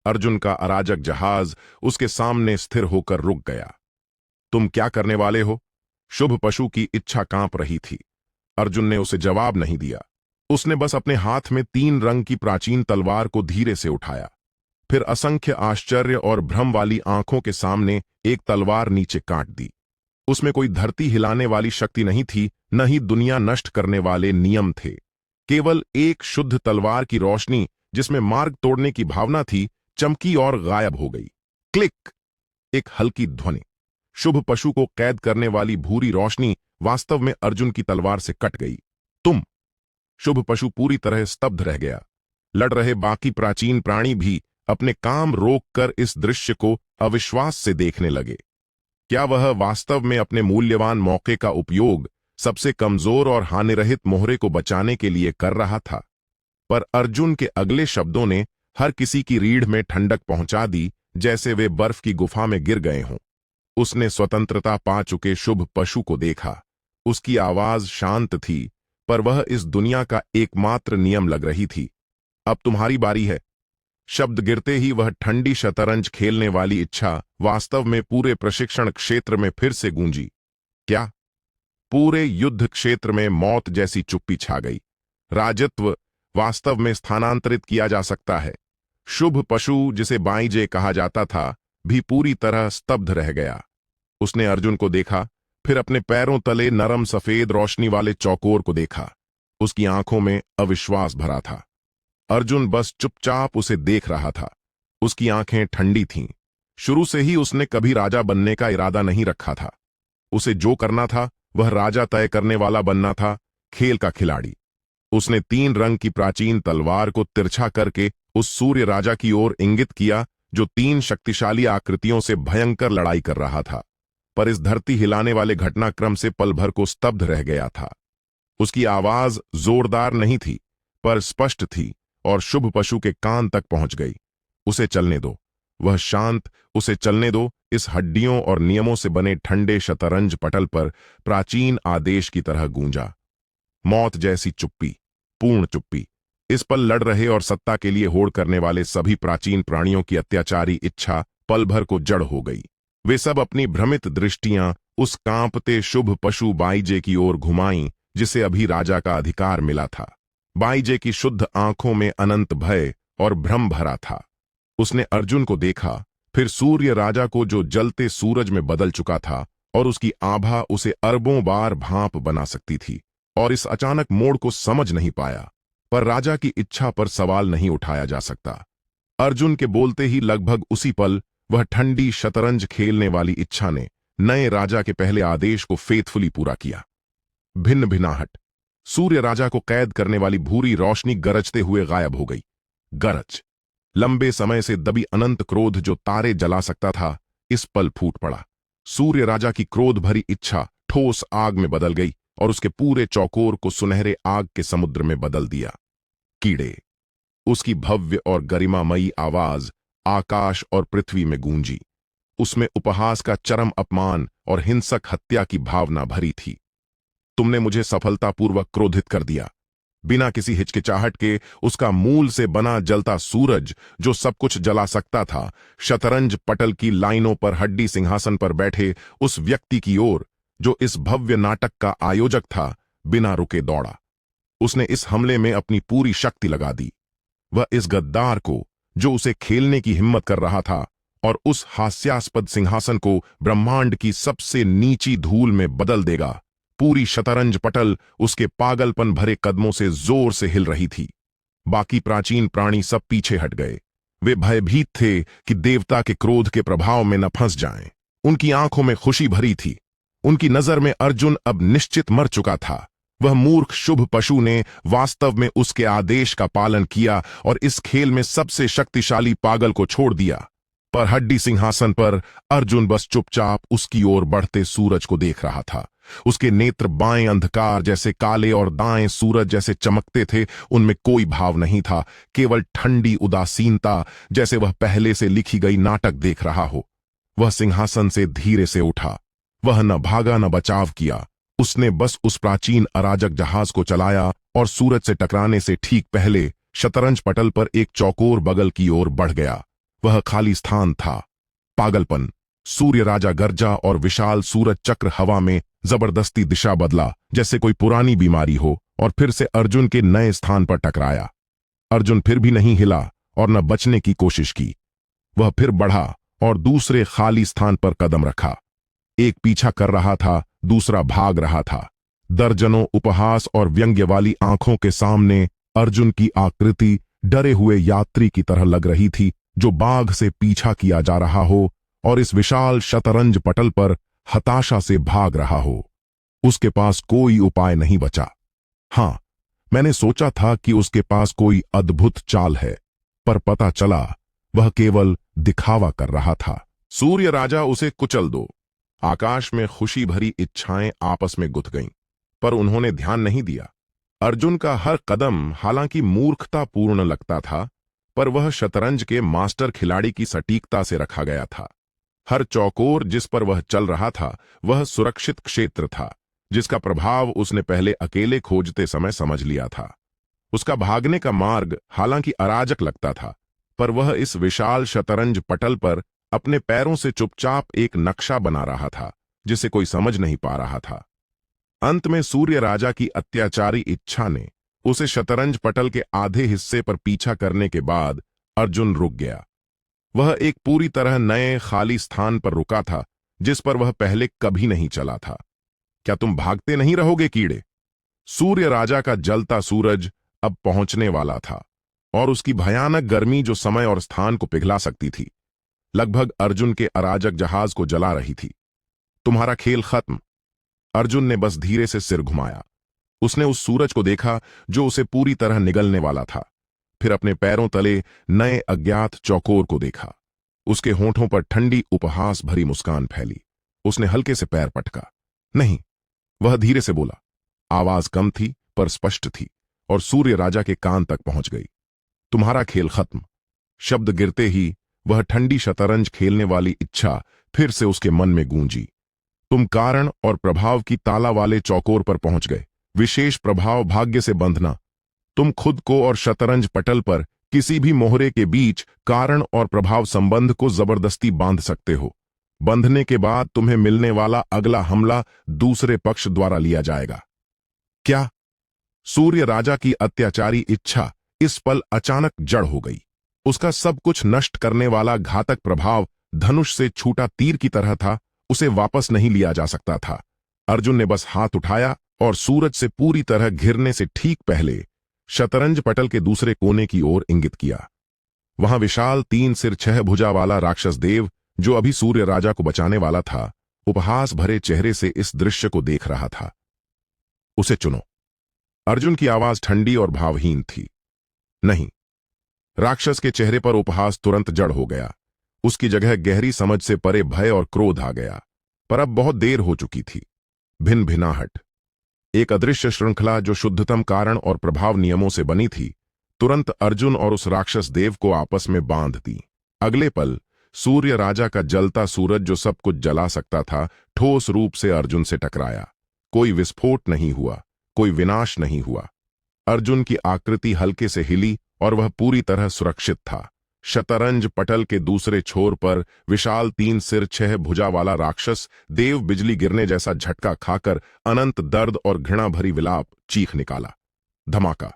अर्जुन का अराजक जहाज उसके सामने स्थिर होकर रुक गया। तुम क्या करने वाले हो? शुभ पशु की इच्छा कांप रही थी। अर्जुन ने उसे जवाब नहीं दिया। उसने बस अपने हाथ में 3 रंग की प्राचीन तलवार को धीरे से उठाया। फिर असंख्य आश्चर्य और भ्रम वाली आंखों के सामने एक तलवार नीचे काट दी। उसमें कोई धरती हिलाने वाली शक्ति नहीं थी, न ही दुनिया नष्ट करने वाले नियम थे। केवल एक शुद्ध तलवार की रोशनी, जिसमें मार्ग तोड़ने की भावना थी, चमकी और गायब हो गई। क्लिक! एक हल्की ध्वनि। शुभ पशु को कैद करने वाली भूरी रोशनी वास्तव में अर्जुन की तलवार से कट गई। तुम! शुभ पशु पूरी तरह स्तब्ध रह गया। लड़ रहे बाकी प्राचीन प्राणी भी अपने काम रोककर इस दृश्य को अविश्वास से देखने लगे। क्या वह वास्तव में अपने मूल्यवान मौके का उपयोग सबसे कमजोर और हानिरहित मोहरे को बचाने के लिए कर रहा था? पर अर्जुन के अगले शब्दों ने हर किसी की रीढ़ में ठंडक पहुंचा दी, जैसे वे बर्फ की गुफा में गिर गए हों। उसने स्वतंत्रता पा चुके शुभ पशु को देखा। उसकी आवाज शांत थी, पर वह इस दुनिया का एकमात्र नियम लग रही थी। अब तुम्हारी बारी है। शब्द गिरते ही वह ठंडी शतरंज खेलने वाली इच्छा वास्तव में पूरे प्रशिक्षण क्षेत्र में फिर से गूंजी। क्या? पूरे युद्ध क्षेत्र में मौत जैसी चुप्पी छा गई। राजत्व वास्तव में स्थानांतरित किया जा सकता है। शुभ पशु, जिसे बाईजे कहा जाता था, भी पूरी तरह स्तब्ध रह गया। उसने अर्जुन को देखा, फिर अपने पैरों तले नरम सफेद रोशनी वाले चौकोर को देखा। उसकी आंखों में अविश्वास भरा था। अर्जुन बस चुपचाप उसे देख रहा था। उसकी आंखें ठंडी थीं। शुरू से ही उसने कभी राजा बनने का इरादा नहीं रखा था। उसे जो करना था वह राजा तय करने वाला बनना था, खेल का खिलाड़ी। उसने 3 रंग की प्राचीन तलवार को तिरछा करके उस सूर्य राजा की ओर इंगित किया, जो 3 शक्तिशाली आकृतियों से भयंकर लड़ाई कर रहा था, पर इस धरती हिलाने वाले घटनाक्रम से पल भर को स्तब्ध रह गया था। उसकी आवाज जोरदार नहीं थी, पर स्पष्ट थी और शुभ पशु के कान तक पहुंच गई। उसे चलने दो। वह शांत, उसे चलने दो। इस हड्डियों और नियमों से बने ठंडे शतरंज पटल पर प्राचीन आदेश की तरह गूंजा। मौत जैसी चुप्पी, पूर्ण चुप्पी। इस पल लड़ रहे और सत्ता के लिए होड़ करने वाले सभी प्राचीन प्राणियों की अत्याचारी इच्छा पल भर को जड़ हो गई। वे सब अपनी भ्रमित दृष्टियां उस कांपते शुभ पशु बाईजे की ओर घुमाईं, जिसे अभी राजा का अधिकार मिला था। बाईजे की शुद्ध आंखों में अनंत भय और भ्रम भरा था। उसने अर्जुन को देखा, फिर सूर्य राजा को, जो जलते सूरज में बदल चुका था, और उसकी आभा उसे अरबों बार भाप बना सकती थी। और इस अचानक मोड़ को समझ नहीं पाया, पर राजा की इच्छा पर सवाल नहीं उठाया जा सकता। अर्जुन के बोलते ही लगभग उसी पल वह ठंडी शतरंज खेलने वाली इच्छा ने नए राजा के पहले आदेश को फेथफुली पूरा किया। भिन्न भिनाहट। सूर्य राजा को कैद करने वाली भूरी रोशनी गरजते हुए गायब हो गई। गरज। लंबे समय से दबी अनंत क्रोध, जो तारे जला सकता था, इस पल फूट पड़ा। सूर्य राजा की क्रोध भरी इच्छा ठोस आग में बदल गई और उसके पूरे चौकोर को सुनहरे आग के समुद्र में बदल दिया। कीड़े। उसकी भव्य और गरिमामयी आवाज आकाश और पृथ्वी में गूंजी। उसमें उपहास का चरम अपमान और हिंसक हत्या की भावना भरी थी। तुमने मुझे सफलतापूर्वक क्रोधित कर दिया। बिना किसी हिचकिचाहट के उसका मूल से बना जलता सूरज, जो सब कुछ जला सकता था, शतरंज पटल की लाइनों पर हड्डी सिंहासन पर बैठे उस व्यक्ति की ओर, जो इस भव्य नाटक का आयोजक था, बिना रुके दौड़ा। उसने इस हमले में अपनी पूरी शक्ति लगा दी। वह इस गद्दार को, जो उसे खेलने की हिम्मत कर रहा था, और उस हास्यास्पद सिंहासन को ब्रह्मांड की सबसे नीची धूल में बदल देगा। पूरी शतरंज पटल उसके पागलपन भरे कदमों से जोर से हिल रही थी। बाकी प्राचीन प्राणी सब पीछे हट गए। वे भयभीत थे कि देवता के क्रोध के प्रभाव में न फंस जाएं। उनकी आंखों में खुशी भरी थी। उनकी नजर में अर्जुन अब निश्चित मर चुका था। वह मूर्ख शुभ पशु ने वास्तव में उसके आदेश का पालन किया और इस खेल में सबसे शक्तिशाली पागल को छोड़ दिया। पर हड्डी सिंहासन पर अर्जुन बस चुपचाप उसकी ओर बढ़ते सूरज को देख रहा था। उसके नेत्र बाएं अंधकार जैसे काले और दाएं सूरज जैसे चमकते थे। उनमें कोई भाव नहीं था, केवल ठंडी उदासीनता, जैसे वह पहले से लिखी गई नाटक देख रहा हो। वह सिंहासन से धीरे से उठा। वह न भागा न बचाव किया। उसने बस उस प्राचीन अराजक जहाज को चलाया और सूरज से टकराने से ठीक पहले शतरंज पटल पर एक चौकोर बगल की ओर बढ़ गया। वह खाली स्थान था। पागलपन। सूर्य राजा गरजा और विशाल सूरज चक्र हवा में जबरदस्ती दिशा बदला, जैसे कोई पुरानी बीमारी हो, और फिर से अर्जुन के नए स्थान पर टकराया। अर्जुन फिर भी नहीं हिला और न बचने की कोशिश की। वह फिर बढ़ा और दूसरे खाली स्थान पर कदम रखा। एक पीछा कर रहा था, दूसरा भाग रहा था। दर्जनों उपहास और व्यंग्य वाली आंखों के सामने अर्जुन की आकृति डरे हुए यात्री की तरह लग रही थी, जो बाघ से पीछा किया जा रहा हो और इस विशाल शतरंज पटल पर हताशा से भाग रहा हो। उसके पास कोई उपाय नहीं बचा। हां, मैंने सोचा था कि उसके पास कोई अद्भुत चाल है, पर पता चला वह केवल दिखावा कर रहा था। सूर्य राजा उसे कुचल दो। आकाश में खुशी भरी इच्छाएं आपस में गुथ गईं, पर उन्होंने ध्यान नहीं दिया। अर्जुन का हर कदम हालांकि मूर्खतापूर्ण लगता था, पर वह शतरंज के मास्टर खिलाड़ी की सटीकता से रखा गया था। हर चौकोर जिस पर वह चल रहा था, वह सुरक्षित क्षेत्र था, जिसका प्रभाव उसने पहले अकेले खोजते समय समझ लिया था। उसका भागने का मार्ग हालांकि अराजक लगता था, पर वह इस विशाल शतरंज पटल पर अपने पैरों से चुपचाप एक नक्शा बना रहा था, जिसे कोई समझ नहीं पा रहा था। अंत में सूर्य राजा की अत्याचारी इच्छा ने उसे शतरंज पटल के आधे हिस्से पर पीछा करने के बाद अर्जुन रुक गया। वह एक पूरी तरह नए खाली स्थान पर रुका था, जिस पर वह पहले कभी नहीं चला था। क्या तुम भागते नहीं रहोगे कीड़े? सूर्य राजा का जलता सूरज अब पहुंचने वाला था, और उसकी भयानक गर्मी जो समय और स्थान को पिघला सकती थी, लगभग अर्जुन के अराजक जहाज को जला रही थी। तुम्हारा खेल खत्म। अर्जुन ने बस धीरे से सिर घुमाया। उसने उस सूरज को देखा जो उसे पूरी तरह निगलने वाला था, फिर अपने पैरों तले नए अज्ञात चौकोर को देखा। उसके होंठों पर ठंडी उपहास भरी मुस्कान फैली। उसने हल्के से पैर पटका। नहीं, वह धीरे से बोला। आवाज कम थी पर स्पष्ट थी, और सूर्य राजा के कान तक पहुंच गई। तुम्हारा खेल खत्म। शब्द गिरते ही वह ठंडी शतरंज खेलने वाली इच्छा फिर से उसके मन में गूंजी। तुम कारण और प्रभाव की ताला वाले चौकोर पर पहुंच गए। विशेष प्रभाव भाग्य से बंधना। तुम खुद को और शतरंज पटल पर किसी भी मोहरे के बीच कारण और प्रभाव संबंध को जबरदस्ती बांध सकते हो। बंधने के बाद तुम्हें मिलने वाला अगला हमला दूसरे पक्ष द्वारा लिया जाएगा। क्या? सूर्य राजा की अत्याचारी इच्छा इस पल अचानक जड़ हो गई। उसका सब कुछ नष्ट करने वाला घातक प्रभाव धनुष से छूटा तीर की तरह था। उसे वापस नहीं लिया जा सकता था। अर्जुन ने बस हाथ उठाया और सूरज से पूरी तरह घिरने से ठीक पहले शतरंज पटल के दूसरे कोने की ओर इंगित किया। वहां विशाल 3 सिर 6 भुजा वाला राक्षस देव, जो अभी सूर्य राजा को बचाने वाला था, उपहास भरे चेहरे से इस दृश्य को देख रहा था। उसे चुनो। अर्जुन की आवाज ठंडी और भावहीन थी। नहीं। राक्षस के चेहरे पर उपहास तुरंत जड़ हो गया। उसकी जगह गहरी समझ से परे भय और क्रोध आ गया, पर अब बहुत देर हो चुकी थी। भिन्न भिनाहट, एक अदृश्य श्रृंखला जो शुद्धतम कारण और प्रभाव नियमों से बनी थी, तुरंत अर्जुन और उस राक्षस देव को आपस में बांध दी। अगले पल सूर्य राजा का जलता सूरज, जो सब कुछ जला सकता था, ठोस रूप से अर्जुन से टकराया। कोई विस्फोट नहीं हुआ, कोई विनाश नहीं हुआ। अर्जुन की आकृति हल्के से हिली और वह पूरी तरह सुरक्षित था। शतरंज पटल के दूसरे छोर पर विशाल 3 सिर 6 भुजा वाला राक्षस देव बिजली गिरने जैसा झटका खाकर अनंत दर्द और घृणा भरी विलाप चीख निकाला। धमाका।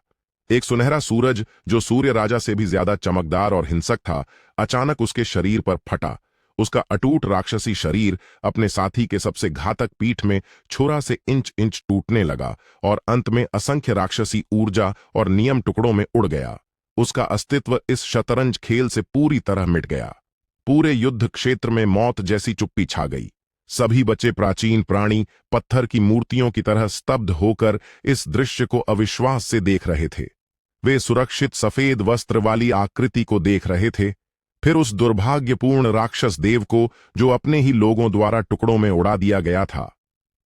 एक सुनहरा सूरज जो सूर्य राजा से भी ज्यादा चमकदार और हिंसक था, अचानक उसके शरीर पर फटा। उसका अटूट राक्षसी शरीर अपने साथी के सबसे घातक पीठ में छोरा से इंच इंच टूटने लगा और अंत में असंख्य राक्षसी ऊर्जा और नियम टुकड़ों में उड़ गया। उसका अस्तित्व इस शतरंज खेल से पूरी तरह मिट गया। पूरे युद्ध क्षेत्र में मौत जैसी चुप्पी छा गई। सभी बचे प्राचीन प्राणी पत्थर की मूर्तियों की तरह स्तब्ध होकर इस दृश्य को अविश्वास से देख रहे थे। वे सुरक्षित सफेद वस्त्र वाली आकृति को देख रहे थे, फिर उस दुर्भाग्यपूर्ण राक्षस देव को जो अपने ही लोगों द्वारा टुकड़ों में उड़ा दिया गया था।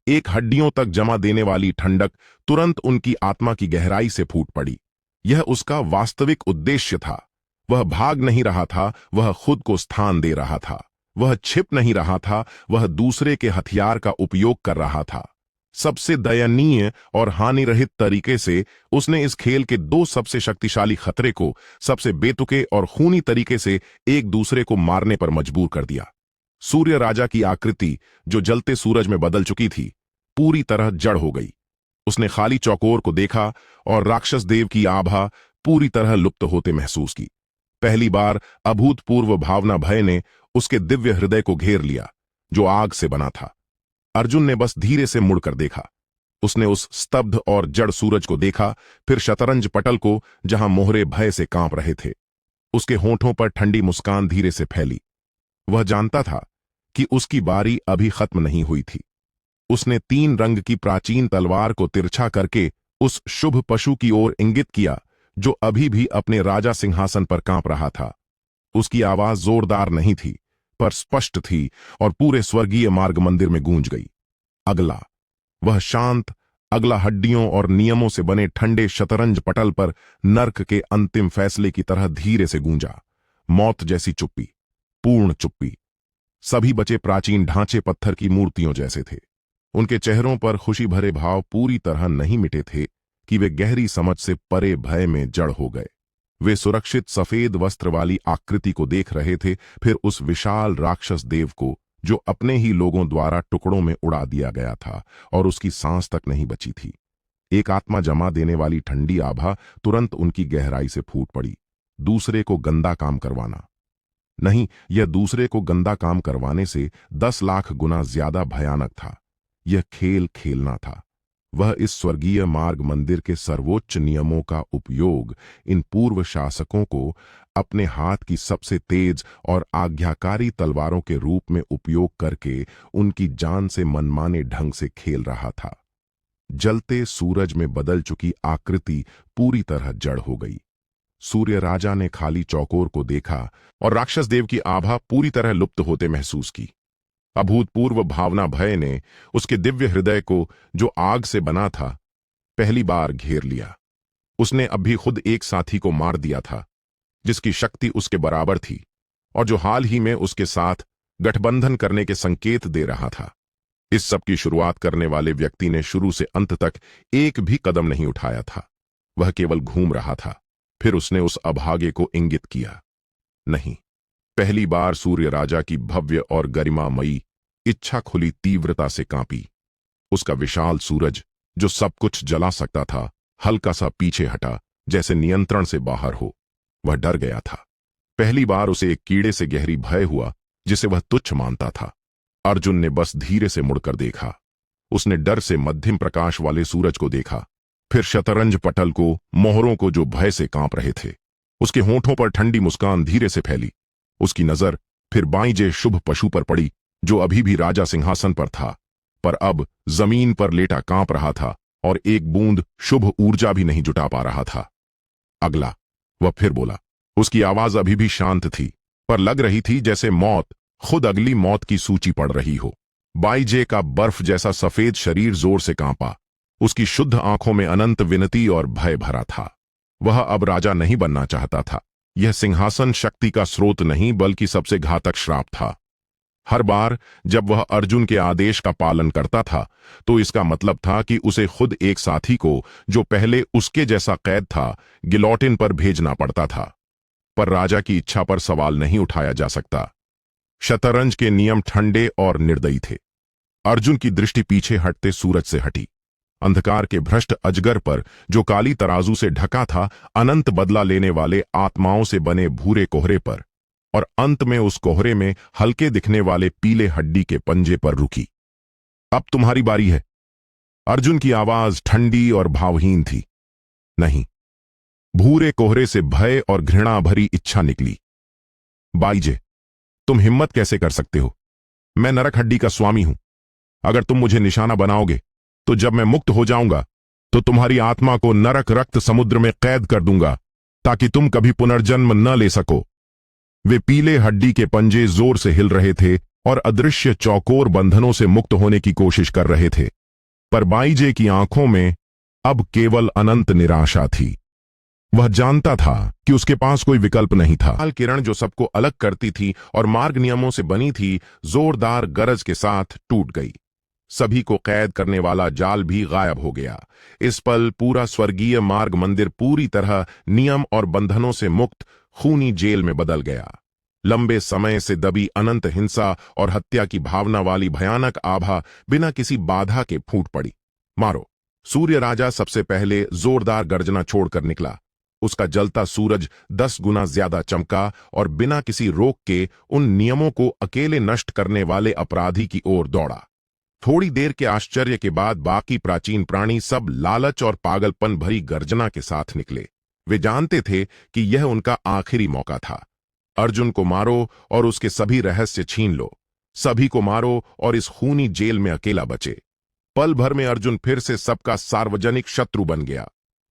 एक हड्डियों तक जमा देने वाली ठंडक तुरंत उनकी आत्मा की गहराई से फूट पड़ी। यह उसका वास्तविक उद्देश्य था। वह भाग नहीं रहा था, वह खुद को स्थान दे रहा था। वह छिप नहीं रहा था, वह दूसरे के हथियार का उपयोग कर रहा था। सबसे दयनीय और हानिरहित तरीके से उसने इस खेल के 2 सबसे शक्तिशाली खतरे को सबसे बेतुके और खूनी तरीके से एक दूसरे को मारने पर मजबूर कर दिया। सूर्य राजा की आकृति जो जलते सूरज में बदल चुकी थी, पूरी तरह जड़ हो गई। उसने खाली चौकोर को देखा और राक्षस देव की आभा पूरी तरह लुप्त होते महसूस की। पहली बार अभूतपूर्व भावना भय ने उसके दिव्य हृदय को घेर लिया जो आग से बना था। अर्जुन ने बस धीरे से मुड़कर देखा। उसने उस स्तब्ध और जड़ सूरज को देखा, फिर शतरंज पटल को जहां मोहरे भय से कांप रहे थे। उसके होठों पर ठंडी मुस्कान धीरे से फैली। वह जानता था कि उसकी बारी अभी खत्म नहीं हुई थी। उसने 3 रंग की प्राचीन तलवार को तिरछा करके उस शुभ पशु की ओर इंगित किया जो अभी भी अपने राजा सिंहासन पर कांप रहा था। उसकी आवाज जोरदार नहीं थी, पर स्पष्ट थी और पूरे स्वर्गीय मार्ग मंदिर में गूंज गई। अगला। वह शांत अगला हड्डियों और नियमों से बने ठंडे शतरंज पटल पर नर्क के अंतिम फैसले की तरह धीरे से गूंजा। मौत जैसी चुप्पी, पूर्ण चुप्पी। सभी बचे प्राचीन ढांचे पत्थर की मूर्तियों जैसे थे। उनके चेहरों पर खुशी भरे भाव पूरी तरह नहीं मिटे थे कि वे गहरी समझ से परे भय में जड़ हो गए। वे सुरक्षित सफेद वस्त्र वाली आकृति को देख रहे थे, फिर उस विशाल राक्षस देव को जो अपने ही लोगों द्वारा टुकड़ों में उड़ा दिया गया था और उसकी सांस तक नहीं बची थी। एक आत्मा जमा देने वाली ठंडी आभा तुरंत उनकी गहराई से फूट पड़ी। दूसरे को गंदा काम करवाना नहीं, यह दूसरे को गंदा काम करवाने से 10 लाख गुना ज्यादा भयानक था। यह खेल खेलना था। वह इस स्वर्गीय मार्ग मंदिर के सर्वोच्च नियमों का उपयोग इन पूर्व शासकों को अपने हाथ की सबसे तेज और आज्ञाकारी तलवारों के रूप में उपयोग करके उनकी जान से मनमाने ढंग से खेल रहा था। जलते सूरज में बदल चुकी आकृति पूरी तरह जड़ हो गई। सूर्य राजा ने खाली चौकोर को देखा और राक्षस देव की आभा पूरी तरह लुप्त होते महसूस की। अभूतपूर्व भावना भय ने उसके दिव्य हृदय को जो आग से बना था, पहली बार घेर लिया। उसने अब भी खुद एक साथी को मार दिया था जिसकी शक्ति उसके बराबर थी और जो हाल ही में उसके साथ गठबंधन करने के संकेत दे रहा था। इस सब की शुरुआत करने वाले व्यक्ति ने शुरू से अंत तक एक भी कदम नहीं उठाया था। वह केवल घूम रहा था। फिर उसने उस अभागे को इंगित किया। नहीं, पहली बार सूर्य राजा की भव्य और गरिमामयी इच्छा खुली तीव्रता से कांपी। उसका विशाल सूरज जो सब कुछ जला सकता था, हल्का सा पीछे हटा जैसे नियंत्रण से बाहर हो। वह डर गया था। पहली बार उसे एक कीड़े से गहरी भय हुआ जिसे वह तुच्छ मानता था। अर्जुन ने बस धीरे से मुड़कर देखा। उसने डर से मध्यम प्रकाश वाले सूरज को देखा, फिर शतरंज पटल को, मोहरों को जो भय से कांप रहे थे। उसके होठों पर ठंडी मुस्कान धीरे से फैली। उसकी नजर फिर बाईं शुभ पशु पर पड़ी जो अभी भी राजा सिंहासन पर था, पर अब जमीन पर लेटा कांप रहा था और एक बूंद शुभ ऊर्जा भी नहीं जुटा पा रहा था। अगला। वह फिर बोला। उसकी आवाज अभी भी शांत थी, पर लग रही थी जैसे मौत खुद अगली मौत की सूची पढ़ रही हो। बाईजे का बर्फ जैसा सफेद शरीर जोर से कांपा। उसकी शुद्ध आंखों में अनंत विनती और भय भरा था। वह अब राजा नहीं बनना चाहता था। यह सिंहासन शक्ति का स्रोत नहीं बल्कि सबसे घातक श्राप था। हर बार जब वह अर्जुन के आदेश का पालन करता था तो इसका मतलब था कि उसे खुद एक साथी को, जो पहले उसके जैसा कैद था, गिलोटिन पर भेजना पड़ता था। पर राजा की इच्छा पर सवाल नहीं उठाया जा सकता। शतरंज के नियम ठंडे और निर्दयी थे। अर्जुन की दृष्टि पीछे हटते सूरज से हटी, अंधकार के भ्रष्ट अजगर पर जो काली तराजू से ढका था, अनंत बदला लेने वाले आत्माओं से बने भूरे कोहरे पर, और अंत में उस कोहरे में हल्के दिखने वाले पीले हड्डी के पंजे पर रुकी। अब तुम्हारी बारी है। अर्जुन की आवाज ठंडी और भावहीन थी। नहीं, भूरे कोहरे से भय और घृणा भरी इच्छा निकली। बाईजे, तुम हिम्मत कैसे कर सकते हो? मैं नरक हड्डी का स्वामी हूं। अगर तुम मुझे निशाना बनाओगे तो जब मैं मुक्त हो जाऊंगा तो तुम्हारी आत्मा को नरक रक्त समुद्र में कैद कर दूंगा, ताकि तुम कभी पुनर्जन्म न ले सको। वे पीले हड्डी के पंजे जोर से हिल रहे थे और अदृश्य चौकोर बंधनों से मुक्त होने की कोशिश कर रहे थे। पर बाईजे की आंखों में अब केवल अनंत निराशा थी। वह जानता था कि उसके पास कोई विकल्प नहीं था। लाल किरण जो सबको अलग करती थी और मार्ग नियमों से बनी थी, जोरदार गरज के साथ टूट गई। सभी को कैद करने वाला जाल भी गायब हो गया। इस पल पूरा स्वर्गीय मार्ग मंदिर पूरी तरह नियम और बंधनों से मुक्त खूनी जेल में बदल गया। लंबे समय से दबी अनंत हिंसा और हत्या की भावना वाली भयानक आभा बिना किसी बाधा के फूट पड़ी। मारो! सूर्य राजा सबसे पहले जोरदार गर्जना छोड़कर निकला। उसका जलता सूरज 10 गुना ज्यादा चमका और बिना किसी रोक के उन नियमों को अकेले नष्ट करने वाले अपराधी की ओर दौड़ा। थोड़ी देर के आश्चर्य के बाद बाकी प्राचीन प्राणी सब लालच और पागलपन भरी गर्जना के साथ निकले। वे जानते थे कि यह उनका आखिरी मौका था। अर्जुन को मारो और उसके सभी रहस्य छीन लो। सभी को मारो और इस खूनी जेल में अकेला बचे। पल भर में अर्जुन फिर से सबका सार्वजनिक शत्रु बन गया।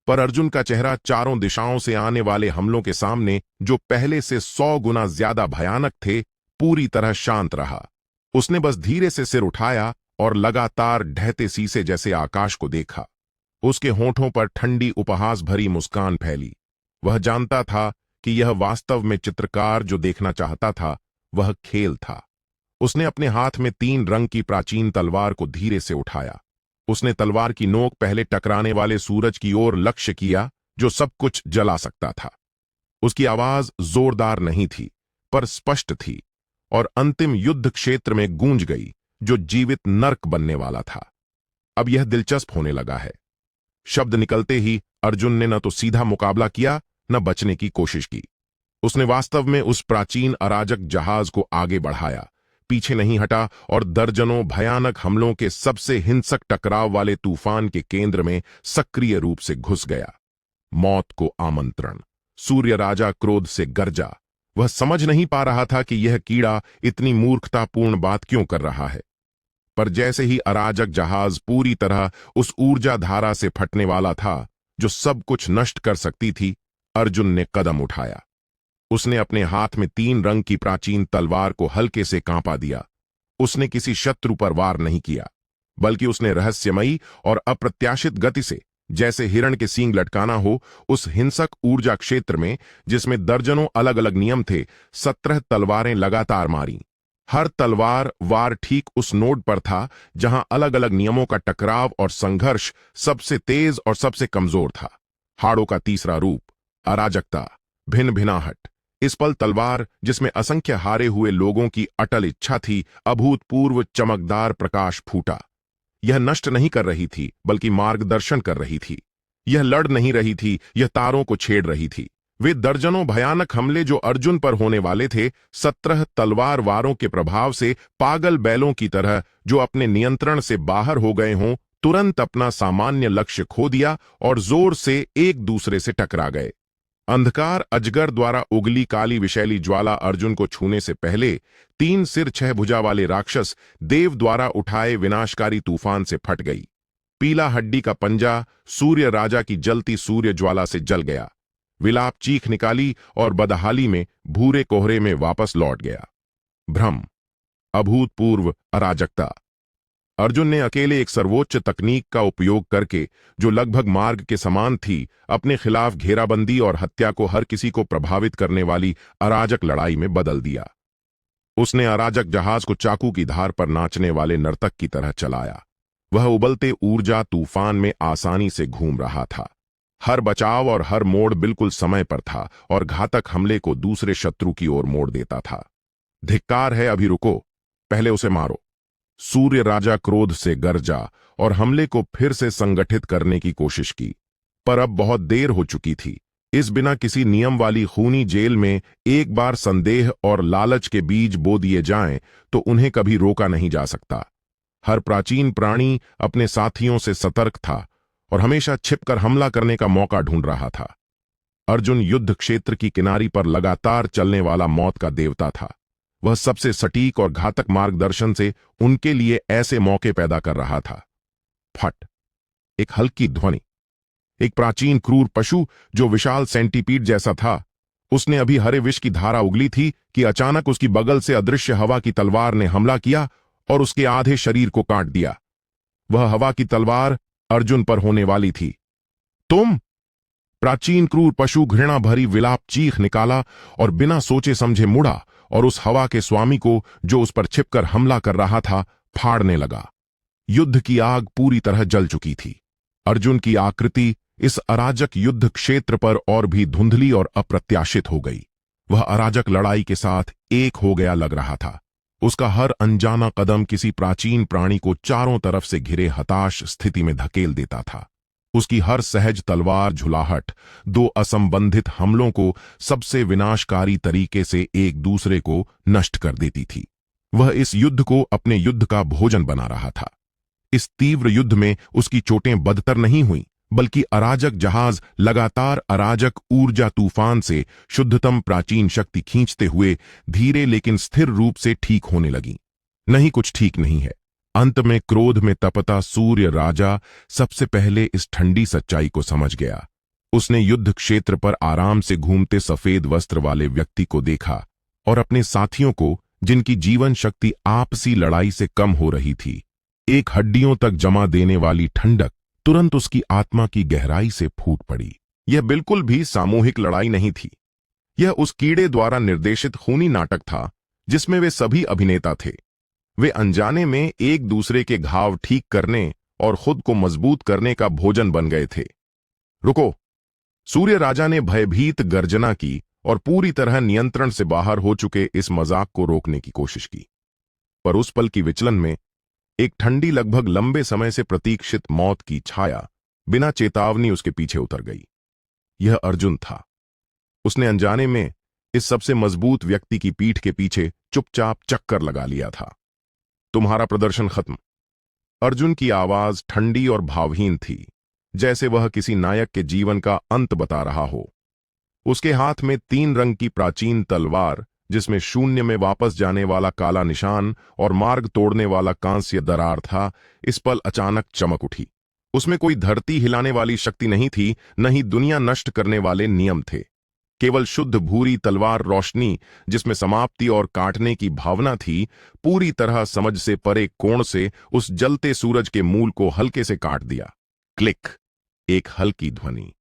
पर अर्जुन का चेहरा चारों दिशाओं से आने वाले हमलों के सामने, जो पहले से 100 गुना ज्यादा भयानक थे, पूरी तरह शांत रहा। उसने बस धीरे से सिर उठाया और लगातार ढहते शीशे जैसे आकाश को देखा। उसके होंठों पर ठंडी उपहास भरी मुस्कान फैली। वह जानता था कि यह वास्तव में चित्रकार जो देखना चाहता था, वह खेल था। उसने अपने हाथ में 3 रंग की प्राचीन तलवार को धीरे से उठाया। उसने तलवार की नोक पहले टकराने वाले सूरज की ओर लक्ष्य किया, जो सब कुछ जला सकता था। उसकी आवाज जोरदार नहीं थी, पर स्पष्ट थी, और अंतिम युद्ध क्षेत्र में गूंज गई, जो जीवित नर्क बनने वाला था। अब यह दिलचस्प होने लगा है। शब्द निकलते ही अर्जुन ने न तो सीधा मुकाबला किया, न बचने की कोशिश की। उसने वास्तव में उस प्राचीन अराजक जहाज को आगे बढ़ाया, पीछे नहीं हटा और दर्जनों भयानक हमलों के सबसे हिंसक टकराव वाले तूफान के केंद्र में सक्रिय रूप से घुस गया। मौत को आमंत्रण। सूर्य राजा क्रोध से गरजा। वह समझ नहीं पा रहा था कि यह कीड़ा इतनी मूर्खतापूर्ण बात क्यों कर रहा है। पर जैसे ही अराजक जहाज पूरी तरह उस ऊर्जा धारा से फटने वाला था जो सब कुछ नष्ट कर सकती थी, अर्जुन ने कदम उठाया। उसने अपने हाथ में 3 रंग की प्राचीन तलवार को हल्के से कांपा दिया। उसने किसी शत्रु पर वार नहीं किया, बल्कि उसने रहस्यमयी और अप्रत्याशित गति से, जैसे हिरण के सींग लटकाना हो, उस हिंसक ऊर्जा क्षेत्र में, जिसमें दर्जनों अलग अलग नियम थे, 17 तलवारें लगातार मारीं। हर तलवार वार ठीक उस नोड पर था जहां अलग अलग नियमों का टकराव और संघर्ष सबसे तेज और सबसे कमजोर था। हाड़ों का तीसरा रूप, अराजकता, भिन्न भिनाहट। इस पल तलवार, जिसमें असंख्य हारे हुए लोगों की अटल इच्छा थी, अभूतपूर्व चमकदार प्रकाश फूटा। यह नष्ट नहीं कर रही थी, बल्कि मार्गदर्शन कर रही थी। यह लड़ नहीं रही थी, यह तारों को छेड़ रही थी। वे दर्जनों भयानक हमले जो अर्जुन पर होने वाले थे, 17 तलवार वारों के प्रभाव से पागल बैलों की तरह जो अपने नियंत्रण से बाहर हो गए हों, तुरंत अपना सामान्य लक्ष्य खो दिया और जोर से एक दूसरे से टकरा गए। अंधकार अजगर द्वारा उगली काली विषैली ज्वाला अर्जुन को छूने से पहले 3 सिर 6 भुजा वाले राक्षस देव द्वारा उठाए विनाशकारी तूफान से फट गई। पीला हड्डी का पंजा सूर्य राजा की जलती सूर्य ज्वाला से जल गया। विलाप चीख निकाली और बदहाली में भूरे कोहरे में वापस लौट गया। भ्रम, अभूतपूर्व अराजकता। अर्जुन ने अकेले एक सर्वोच्च तकनीक का उपयोग करके, जो लगभग मार्ग के समान थी, अपने खिलाफ घेराबंदी और हत्या को हर किसी को प्रभावित करने वाली अराजक लड़ाई में बदल दिया। उसने अराजक जहाज को चाकू की धार पर नाचने वाले नर्तक की तरह चलाया। वह उबलते ऊर्जा तूफान में आसानी से घूम रहा था। हर बचाव और हर मोड़ बिल्कुल समय पर था और घातक हमले को दूसरे शत्रु की ओर मोड़ देता था। धिक्कार है, अभी रुको, पहले उसे मारो। सूर्य राजा क्रोध से गरजा और हमले को फिर से संगठित करने की कोशिश की, पर अब बहुत देर हो चुकी थी। इस बिना किसी नियम वाली खूनी जेल में एक बार संदेह और लालच के बीज बो दिए जाएं तो उन्हें कभी रोका नहीं जा सकता। हर प्राचीन प्राणी अपने साथियों से सतर्क था और हमेशा छिपकर हमला करने का मौका ढूंढ रहा था। अर्जुन युद्ध क्षेत्र की किनारी पर लगातार चलने वाला मौत का देवता था। वह सबसे सटीक और घातक मार्गदर्शन से उनके लिए ऐसे मौके पैदा कर रहा था। फट, एक हल्की ध्वनि। एक प्राचीन क्रूर पशु जो विशाल सेंटीपीड जैसा था, उसने अभी हरे विष की धारा उगली थी कि अचानक उसकी बगल से अदृश्य हवा की तलवार ने हमला किया और उसके आधे शरीर को काट दिया। वह हवा की तलवार अर्जुन पर होने वाली थी। तुम! प्राचीन क्रूर पशु घृणा भरी विलाप चीख निकाला और बिना सोचे समझे मुड़ा और उस हवा के स्वामी को, जो उस पर छिपकर हमला कर रहा था, फाड़ने लगा। युद्ध की आग पूरी तरह जल चुकी थी। अर्जुन की आकृति इस अराजक युद्ध क्षेत्र पर और भी धुंधली और अप्रत्याशित हो गई। वह अराजक लड़ाई के साथ एक हो गया लग रहा था। उसका हर अनजाना कदम किसी प्राचीन प्राणी को चारों तरफ से घिरे हताश स्थिति में धकेल देता था। उसकी हर सहज तलवार झुलाहट दो असंबंधित हमलों को सबसे विनाशकारी तरीके से एक दूसरे को नष्ट कर देती थी। वह इस युद्ध को अपने युद्ध का भोजन बना रहा था। इस तीव्र युद्ध में उसकी चोटें बदतर नहीं हुई, बल्कि अराजक जहाज लगातार अराजक ऊर्जा तूफान से शुद्धतम प्राचीन शक्ति खींचते हुए धीरे लेकिन स्थिर रूप से ठीक होने लगी। नहीं, कुछ ठीक नहीं है। अंत में क्रोध में तपता सूर्य राजा सबसे पहले इस ठंडी सच्चाई को समझ गया। उसने युद्ध क्षेत्र पर आराम से घूमते सफेद वस्त्र वाले व्यक्ति को देखा और अपने साथियों को, जिनकी जीवन शक्ति आपसी लड़ाई से कम हो रही थी। एक हड्डियों तक जमा देने वाली ठंडक तुरंत उसकी आत्मा की गहराई से फूट पड़ी। यह बिल्कुल भी सामूहिक लड़ाई नहीं थी। यह उस कीड़े द्वारा निर्देशित खूनी नाटक था जिसमें वे सभी अभिनेता थे। वे अनजाने में एक दूसरे के घाव ठीक करने और खुद को मजबूत करने का भोजन बन गए थे। रुको! सूर्य राजा ने भयभीत गर्जना की और पूरी तरह नियंत्रण से बाहर हो चुके इस मजाक को रोकने की कोशिश की, पर उस पल की विचलन में एक ठंडी, लगभग लंबे समय से प्रतीक्षित मौत की छाया बिना चेतावनी उसके पीछे उतर गई। यह अर्जुन था। उसने अनजाने में इस सबसे मजबूत व्यक्ति की पीठ के पीछे चुपचाप चक्कर लगा लिया था। तुम्हारा प्रदर्शन खत्म। अर्जुन की आवाज ठंडी और भावहीन थी, जैसे वह किसी नायक के जीवन का अंत बता रहा हो। उसके हाथ में 3 रंग की प्राचीन तलवार, जिसमें शून्य में वापस जाने वाला काला निशान और मार्ग तोड़ने वाला कांस्य दरार था, इस पल अचानक चमक उठी। उसमें कोई धरती हिलाने वाली शक्ति नहीं थी, न ही दुनिया नष्ट करने वाले नियम थे। केवल शुद्ध भूरी तलवार रोशनी, जिसमें समाप्ति और काटने की भावना थी, पूरी तरह समझ से परे कोण से उस जलते सूरज के मूल को हल्के से काट दिया। क्लिक! एक हल्की ध्वनि।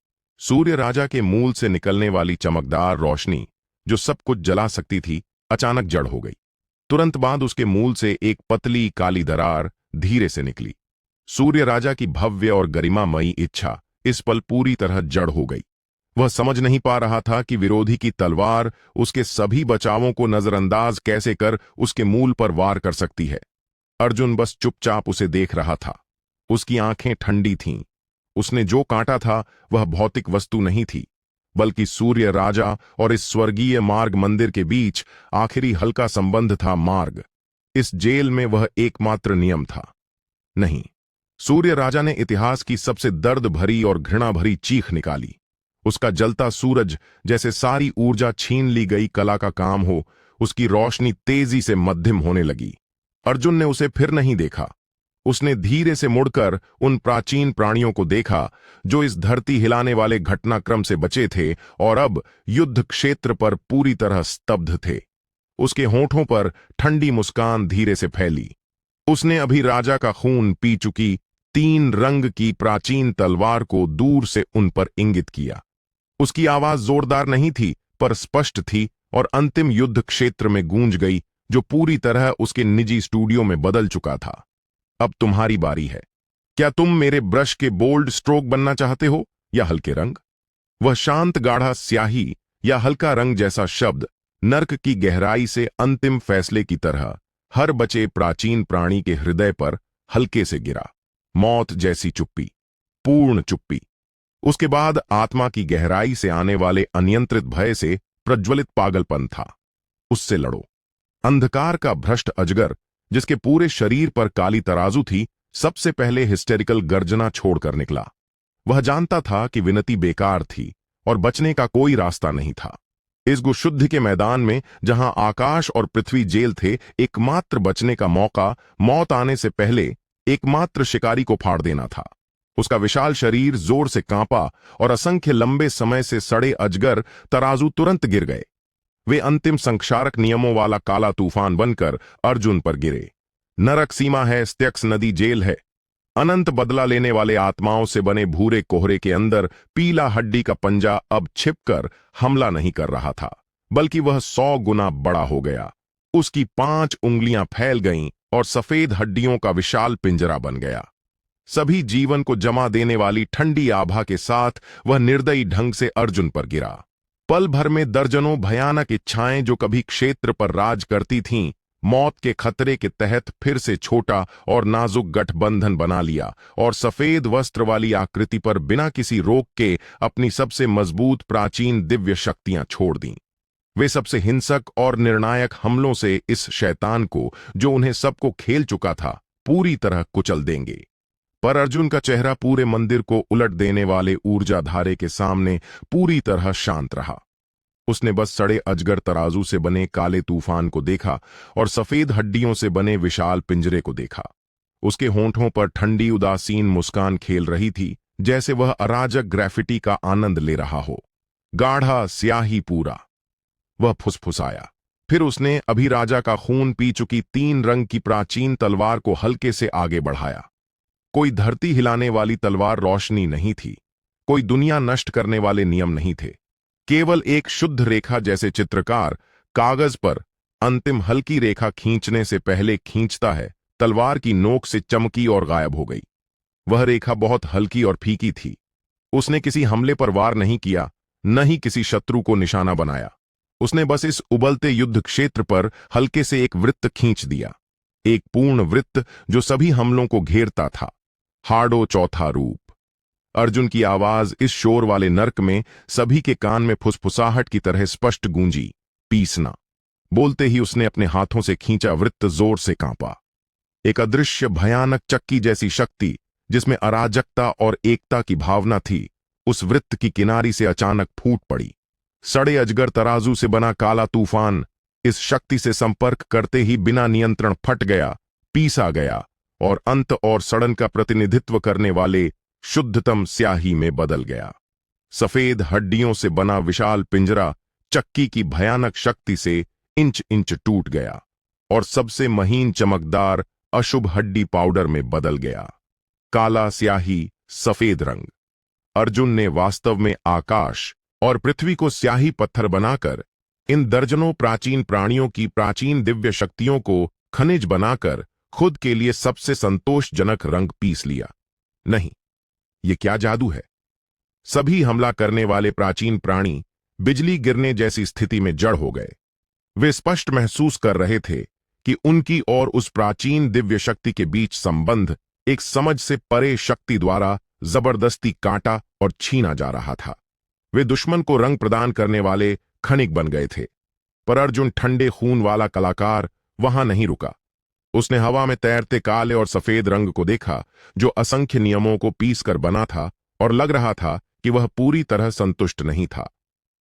सूर्य राजा के मूल से निकलने वाली चमकदार रोशनी, जो सब कुछ जला सकती थी, अचानक जड़ हो गई। तुरंत बाद उसके मूल से एक पतली काली दरार धीरे से निकली। सूर्य राजा की भव्य और गरिमामयी इच्छा इस पल पूरी तरह जड़ हो गई। वह समझ नहीं पा रहा था कि विरोधी की तलवार उसके सभी बचावों को नजरअंदाज कैसे कर उसके मूल पर वार कर सकती है। अर्जुन बस चुपचाप उसे देख रहा था। उसकी आंखें ठंडी थीं। उसने जो काटा था वह भौतिक वस्तु नहीं थी, बल्कि सूर्य राजा और इस स्वर्गीय मार्ग मंदिर के बीच आखिरी हल्का संबंध था। मार्ग, इस जेल में वह एकमात्र नियम था। नहीं, सूर्य राजा ने इतिहास की सबसे दर्द भरी और घृणा भरी चीख निकाली। उसका जलता सूरज, जैसे सारी ऊर्जा छीन ली गई कला का काम हो, उसकी रोशनी तेजी से मध्यम होने लगी। अर्जुन ने उसे फिर नहीं देखा। उसने धीरे से मुड़कर उन प्राचीन प्राणियों को देखा जो इस धरती हिलाने वाले घटनाक्रम से बचे थे और अब युद्ध क्षेत्र पर पूरी तरह स्तब्ध थे। उसके होंठों पर ठंडी मुस्कान धीरे से फैली। उसने अभी राजा का खून पी चुकी 3 रंग की प्राचीन तलवार को दूर से उन पर इंगित किया। उसकी आवाज जोरदार नहीं थी, पर स्पष्ट थी और अंतिम युद्ध क्षेत्र में गूंज गई। जो पूरी तरह उसके निजी स्टूडियो में बदल चुका था। अब तुम्हारी बारी है। क्या तुम मेरे ब्रश के बोल्ड स्ट्रोक बनना चाहते हो या हल्के रंग? वह शांत गाढ़ा स्याही या हल्का रंग जैसा शब्द नर्क की गहराई से अंतिम फैसले की तरह हर बचे प्राचीन प्राणी के हृदय पर हल्के से गिरा। मौत जैसी चुप्पी, पूर्ण चुप्पी। उसके बाद आत्मा की गहराई से आने वाले अनियंत्रित भय से प्रज्वलित पागलपन था। उससे लड़ो। अंधकार का भ्रष्ट अजगर, जिसके पूरे शरीर पर काली तराजू थी, सबसे पहले हिस्टेरिकल गर्जना छोड़कर निकला। वह जानता था कि विनती बेकार थी और बचने का कोई रास्ता नहीं था। इस गुशुद्धि के मैदान में, जहां आकाश और पृथ्वी जेल थे, एकमात्र बचने का मौका मौत आने से पहले एकमात्र शिकारी को फाड़ देना था। उसका विशाल शरीर जोर से कांपा और असंख्य लंबे समय से सड़े अजगर तराजू तुरंत गिर गए। वे अंतिम संक्षारक नियमों वाला काला तूफान बनकर अर्जुन पर गिरे। नरक सीमा है, styx नदी जेल है। अनंत बदला लेने वाले आत्माओं से बने भूरे कोहरे के अंदर पीला हड्डी का पंजा अब छिपकर हमला नहीं कर रहा था, बल्कि वह 100 गुना बड़ा हो गया। उसकी 5 उंगलियां फैल गईं और सफेद हड्डियों का विशाल पिंजरा बन गया। सभी जीवन को जमा देने वाली ठंडी आभा के साथ वह निर्दयी ढंग से अर्जुन पर गिरा। पल भर में दर्जनों भयानक इच्छाएं जो कभी क्षेत्र पर राज करती थीं, मौत के खतरे के तहत फिर से छोटा और नाजुक गठबंधन बना लिया और सफेद वस्त्र वाली आकृति पर बिना किसी रोक के अपनी सबसे मजबूत प्राचीन दिव्य शक्तियां छोड़ दीं। वे सबसे हिंसक और निर्णायक हमलों से इस शैतान को, जो उन्हें सबको खेल चुका था, पूरी तरह कुचल देंगे। पर अर्जुन का चेहरा पूरे मंदिर को उलट देने वाले ऊर्जा धारे के सामने पूरी तरह शांत रहा। उसने बस सड़े अजगर तराजू से बने काले तूफान को देखा और सफेद हड्डियों से बने विशाल पिंजरे को देखा। उसके होंठों पर ठंडी उदासीन मुस्कान खेल रही थी, जैसे वह अराजक ग्रेफिटी का आनंद ले रहा हो। गाढ़ा स्याही पूरा। वह फुसफुसाया। फिर उसने अभी राजा का खून पी चुकी 3 रंग की प्राचीन तलवार को हल्के से आगे बढ़ाया। कोई धरती हिलाने वाली तलवार रोशनी नहीं थी, कोई दुनिया नष्ट करने वाले नियम नहीं थे। केवल एक शुद्ध रेखा, जैसे चित्रकार कागज पर अंतिम हल्की रेखा खींचने से पहले खींचता है, तलवार की नोक से चमकी और गायब हो गई। वह रेखा बहुत हल्की और फीकी थी। उसने किसी हमले पर वार नहीं किया, न ही किसी शत्रु को निशाना बनाया। उसने बस इस उबलते युद्ध क्षेत्र पर हल्के से एक वृत्त खींच दिया, एक पूर्ण वृत्त जो सभी हमलों को घेरता था। हार्डो चौथा रूप। अर्जुन की आवाज इस शोर वाले नर्क में सभी के कान में फुसफुसाहट की तरह स्पष्ट गूंजी, पीसना। बोलते ही उसने अपने हाथों से खींचा वृत्त जोर से कांपा। एक अदृश्य भयानक चक्की जैसी शक्ति, जिसमें अराजकता और एकता की भावना थी, उस वृत्त की किनारी से अचानक फूट पड़ी। सड़े अजगर तराजू से बना काला तूफान इस शक्ति से संपर्क करते ही बिना नियंत्रण फट गया, पीसा गया और अंत और सड़न का प्रतिनिधित्व करने वाले शुद्धतम स्याही में बदल गया। सफेद हड्डियों से बना विशाल पिंजरा चक्की की भयानक शक्ति से इंच इंच टूट गया और सबसे महीन चमकदार अशुभ हड्डी पाउडर में बदल गया। काला स्याही, सफेद रंग। अर्जुन ने वास्तव में आकाश और पृथ्वी को स्याही पत्थर बनाकर, इन दर्जनों प्राचीन प्राणियों की प्राचीन दिव्य शक्तियों को खनिज बनाकर खुद के लिए सबसे संतोषजनक रंग पीस लिया। नहीं, ये क्या जादू है? सभी हमला करने वाले प्राचीन प्राणी बिजली गिरने जैसी स्थिति में जड़ हो गए। वे स्पष्ट महसूस कर रहे थे कि उनकी और उस प्राचीन दिव्य शक्ति के बीच संबंध एक समझ से परे शक्ति द्वारा जबरदस्ती काटा और छीना जा रहा था। वे दुश्मन को रंग प्रदान करने वाले खनिक बन गए थे। पर अर्जुन, ठंडे खून वाला कलाकार, वहां नहीं रुका। उसने हवा में तैरते काले और सफेद रंग को देखा, जो असंख्य नियमों को पीस कर बना था, और लग रहा था कि वह पूरी तरह संतुष्ट नहीं था।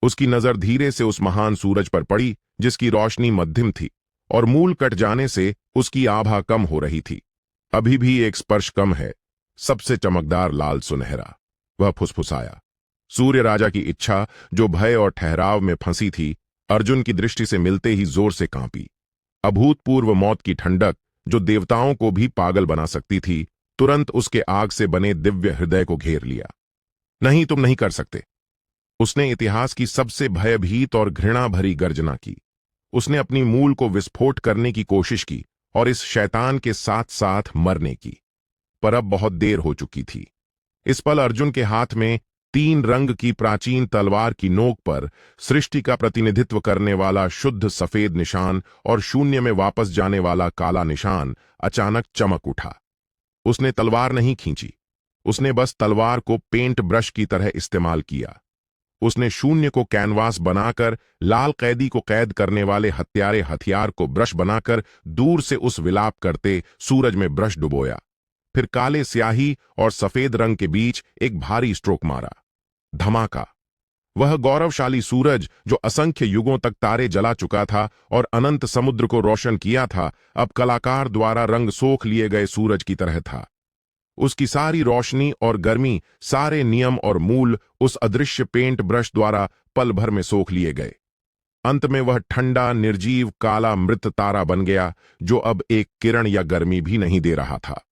उसकी नजर धीरे से उस महान सूरज पर पड़ी, जिसकी रोशनी मध्यम थी और मूल कट जाने से उसकी आभा कम हो रही थी। अभी भी एक स्पर्श कम है, सबसे चमकदार लाल सुनहरा। वह फुसफुसाया। सूर्य राजा की इच्छा, जो भय और ठहराव में फंसी थी, अर्जुन की दृष्टि से मिलते ही जोर से कांपी। अभूतपूर्व मौत की ठंडक, जो देवताओं को भी पागल बना सकती थी, तुरंत उसके आग से बने दिव्य हृदय को घेर लिया। नहीं, तुम नहीं कर सकते। उसने इतिहास की सबसे भयभीत और घृणा भरी गर्जना की। उसने अपनी मूल को विस्फोट करने की कोशिश की और इस शैतान के साथ साथ मरने की, पर अब बहुत देर हो चुकी थी। इस पल अर्जुन के हाथ में 3 रंग की प्राचीन तलवार की नोक पर सृष्टि का प्रतिनिधित्व करने वाला शुद्ध सफेद निशान और शून्य में वापस जाने वाला काला निशान अचानक चमक उठा। उसने तलवार नहीं खींची, उसने बस तलवार को पेंट ब्रश की तरह इस्तेमाल किया। उसने शून्य को कैनवास बनाकर, लाल कैदी को कैद करने वाले हत्यारे हथियार को ब्रश बनाकर दूर से उस विलाप करते सूरज में ब्रश डुबोया। फिर काले स्याही और सफेद रंग के बीच एक भारी स्ट्रोक मारा। धमाका। वह गौरवशाली सूरज जो असंख्य युगों तक तारे जला चुका था और अनंत समुद्र को रोशन किया था, अब कलाकार द्वारा रंग सोख लिए गए सूरज की तरह था। उसकी सारी रोशनी और गर्मी, सारे नियम और मूल उस अदृश्य पेंट ब्रश द्वारा पल भर में सोख लिए गए। अंत में वह ठंडा, निर्जीव, काला मृत तारा बन गया जो अब एक किरण या गर्मी भी नहीं दे रहा था।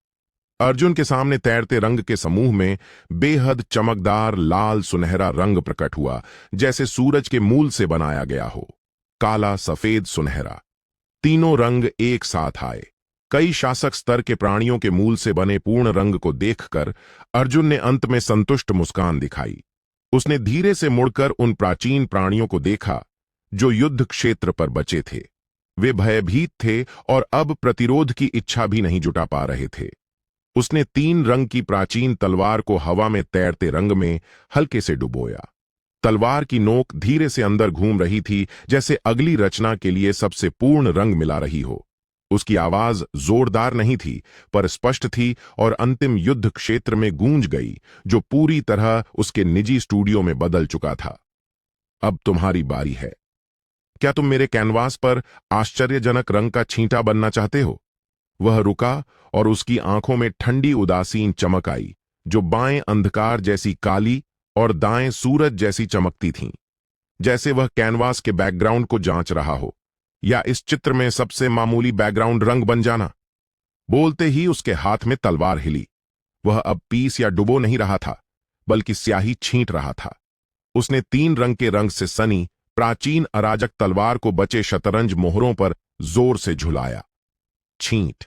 अर्जुन के सामने तैरते रंग के समूह में बेहद चमकदार लाल सुनहरा रंग प्रकट हुआ, जैसे सूरज के मूल से बनाया गया हो। काला, सफेद, सुनहरा, तीनों रंग एक साथ आए। कई शासक स्तर के प्राणियों के मूल से बने पूर्ण रंग को देखकर अर्जुन ने अंत में संतुष्ट मुस्कान दिखाई। उसने धीरे से मुड़कर उन प्राचीन प्राणियों को देखा जो युद्ध क्षेत्र पर बचे थे। वे भयभीत थे और अब प्रतिरोध की इच्छा भी नहीं जुटा पा रहे थे। उसने 3 रंग की प्राचीन तलवार को हवा में तैरते रंग में हल्के से डुबोया। तलवार की नोक धीरे से अंदर घूम रही थी, जैसे अगली रचना के लिए सबसे पूर्ण रंग मिला रही हो। उसकी आवाज जोरदार नहीं थी, पर स्पष्ट थी और अंतिम युद्ध क्षेत्र में गूंज गई, जो पूरी तरह उसके निजी स्टूडियो में बदल चुका था। अब तुम्हारी बारी है। क्या तुम मेरे कैनवास पर आश्चर्यजनक रंग का छींटा बनना चाहते हो? वह रुका और उसकी आंखों में ठंडी उदासीन चमक आई, जो बाएं अंधकार जैसी काली और दाएं सूरज जैसी चमकती थीं। जैसे वह कैनवास के बैकग्राउंड को जांच रहा हो, या इस चित्र में सबसे मामूली बैकग्राउंड रंग बन जाना। बोलते ही उसके हाथ में तलवार हिली। वह अब पीस या डुबो नहीं रहा था, बल्कि स्याही छींट रहा था। उसने 3 रंग के रंग से सनी प्राचीन अराजक तलवार को बचे शतरंज मोहरों पर जोर से झुलाया। छींट।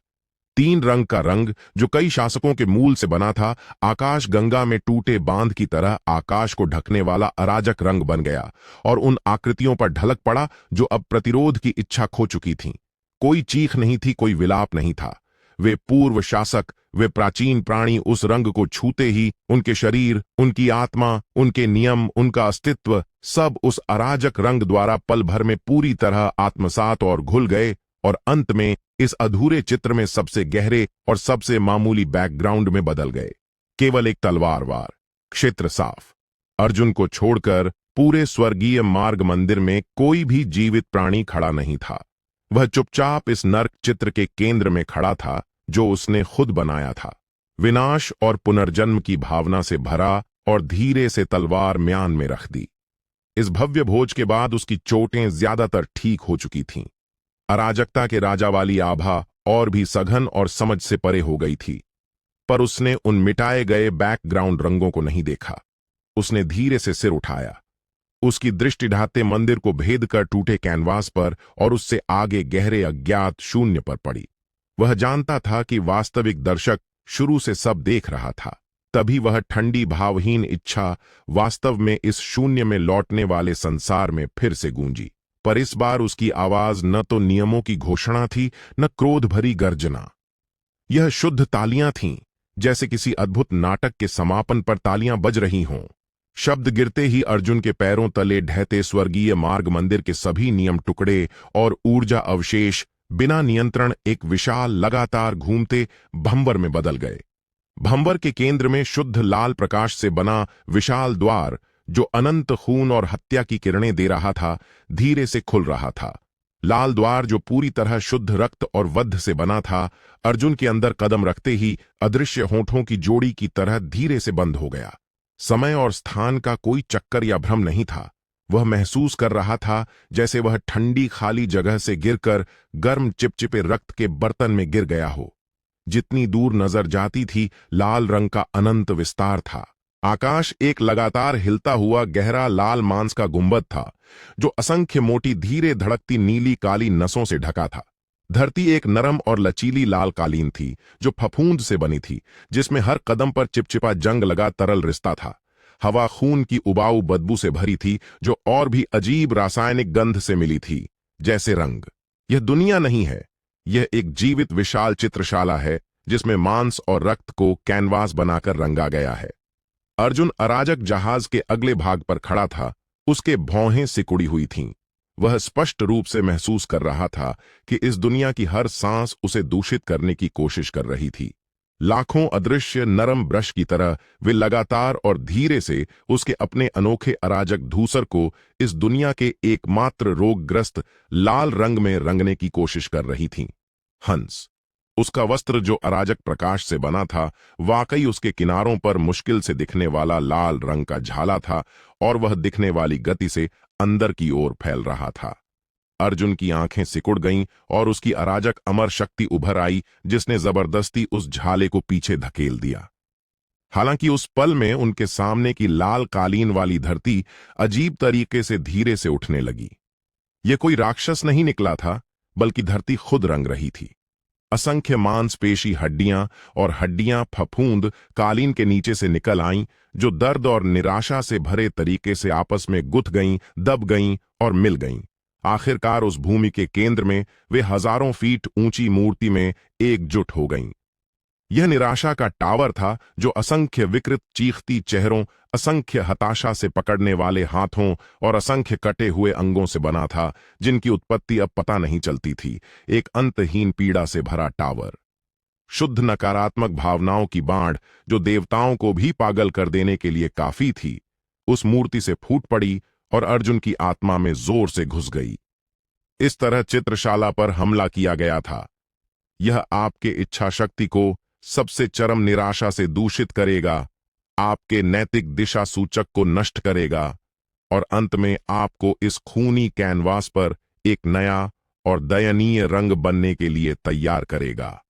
3 रंग का रंग, जो कई शासकों के मूल से बना था, आकाश गंगा में टूटे बांध की तरह आकाश को ढकने वाला अराजक रंग बन गया और उन आकृतियों पर ढलक पड़ा जो अब प्रतिरोध की इच्छा खो चुकी थीं। कोई चीख नहीं थी, कोई विलाप नहीं था। वे पूर्व शासक, वे प्राचीन प्राणी उस रंग को छूते ही उनके शरीर, उनकी आत्मा, उनके नियम, उनका अस्तित्व, सब उस अराजक रंग द्वारा पल भर में पूरी तरह आत्मसात और घुल गए और अंत में इस अधूरे चित्र में सबसे गहरे और सबसे मामूली बैकग्राउंड में बदल गए। केवल एक तलवार वार। क्षेत्र साफ। अर्जुन को छोड़कर पूरे स्वर्गीय मार्ग मंदिर में कोई भी जीवित प्राणी खड़ा नहीं था। वह चुपचाप इस नर्क चित्र के केंद्र में खड़ा था, जो उसने खुद बनाया था। विनाश और पुनर्जन्म की भावना से भरा और धीरे से तलवार म्यान में रख दी। इस भव्य भोज के बाद उसकी चोटें ज्यादातर ठीक हो चुकी थीं। अराजकता के राजा वाली आभा और भी सघन और समझ से परे हो गई थी, पर उसने उन मिटाए गए बैकग्राउंड रंगों को नहीं देखा। उसने धीरे से सिर उठाया। उसकी दृष्टि ढाते मंदिर को भेद कर टूटे कैनवास पर और उससे आगे गहरे अज्ञात शून्य पर पड़ी। वह जानता था कि वास्तविक दर्शक शुरू से सब देख रहा था। तभी वह ठंडी भावहीन इच्छा वास्तव में इस शून्य में लौटने वाले संसार में फिर से गूंजी। पर इस बार उसकी आवाज न तो नियमों की घोषणा थी, न क्रोध भरी गर्जना। यह शुद्ध तालियां थीं, जैसे किसी अद्भुत नाटक के समापन पर तालियां बज रही हों। शब्द गिरते ही अर्जुन के पैरों तले ढहते स्वर्गीय मार्ग मंदिर के सभी नियम टुकड़े और ऊर्जा अवशेष बिना नियंत्रण एक विशाल लगातार घूमते भंवर में बदल गए। भंवर के केंद्र में शुद्ध लाल प्रकाश से बना विशाल द्वार, जो अनंत खून और हत्या की किरणें दे रहा था, धीरे से खुल रहा था। लाल द्वार जो पूरी तरह शुद्ध रक्त और वध से बना था, अर्जुन के अंदर कदम रखते ही अदृश्य होठों की जोड़ी की तरह धीरे से बंद हो गया। समय और स्थान का कोई चक्कर या भ्रम नहीं था। वह महसूस कर रहा था जैसे वह ठंडी खाली जगह से गिरकर गर्म चिपचिपे रक्त के बर्तन में गिर गया हो। जितनी दूर नजर जाती थी, लाल रंग का अनंत विस्तार था। आकाश एक लगातार हिलता हुआ गहरा लाल मांस का गुंबद था, जो असंख्य मोटी धीरे धड़कती नीली काली नसों से ढका था। धरती एक नरम और लचीली लाल कालीन थी, जो फफूंद से बनी थी, जिसमें हर कदम पर चिपचिपा जंग लगा तरल रिश्ता था। हवा खून की उबाऊ बदबू से भरी थी, जो और भी अजीब रासायनिक गंध से मिली थी, जैसे रंग। यह दुनिया नहीं है, यह एक जीवित विशाल चित्रशाला है, जिसमें मांस और रक्त को कैनवास बनाकर रंगा गया है। अर्जुन अराजक जहाज के अगले भाग पर खड़ा था, उसके भौहें सिकुड़ी हुई थीं। वह स्पष्ट रूप से महसूस कर रहा था कि इस दुनिया की हर सांस उसे दूषित करने की कोशिश कर रही थी। लाखों अदृश्य नरम ब्रश की तरह वे लगातार और धीरे से उसके अपने अनोखे अराजक धूसर को इस दुनिया के एकमात्र रोगग्रस्त लाल रंग में रंगने की कोशिश कर रही थीं। हंस। उसका वस्त्र जो अराजक प्रकाश से बना था, वाकई उसके किनारों पर मुश्किल से दिखने वाला लाल रंग का झाला था, और वह दिखने वाली गति से अंदर की ओर फैल रहा था। अर्जुन की आंखें सिकुड़ गईं और उसकी अराजक अमर शक्ति उभर आई, जिसने जबरदस्ती उस झाले को पीछे धकेल दिया। हालांकि उस पल में उनके सामने की लाल कालीन वाली धरती अजीब तरीके से धीरे से उठने लगी। यह कोई राक्षस नहीं निकला था, बल्कि धरती खुद रंग रही थी। असंख्य मांसपेशी हड्डियां और हड्डियां फफूंद कालीन के नीचे से निकल आईं, जो दर्द और निराशा से भरे तरीके से आपस में गुथ गईं, दब गईं और मिल गईं। आखिरकार उस भूमि के केंद्र में वे हजारों फीट ऊंची मूर्ति में एकजुट हो गईं। यह निराशा का टावर था, जो असंख्य विकृत चीखती चेहरों, असंख्य हताशा से पकड़ने वाले हाथों और असंख्य कटे हुए अंगों से बना था, जिनकी उत्पत्ति अब पता नहीं चलती थी। एक अंतहीन पीड़ा से भरा टावर। शुद्ध नकारात्मक भावनाओं की बाढ़, जो देवताओं को भी पागल कर देने के लिए काफी थी, उस मूर्ति से फूट पड़ी और अर्जुन की आत्मा में जोर से घुस गई। इस तरह चित्रशाला पर हमला किया गया था। यह आपके इच्छा शक्ति को सबसे चरम निराशा से दूषित करेगा, आपके नैतिक दिशा सूचक को नष्ट करेगा, और अंत में आपको इस खूनी कैनवास पर एक नया और दयनीय रंग बनने के लिए तैयार करेगा।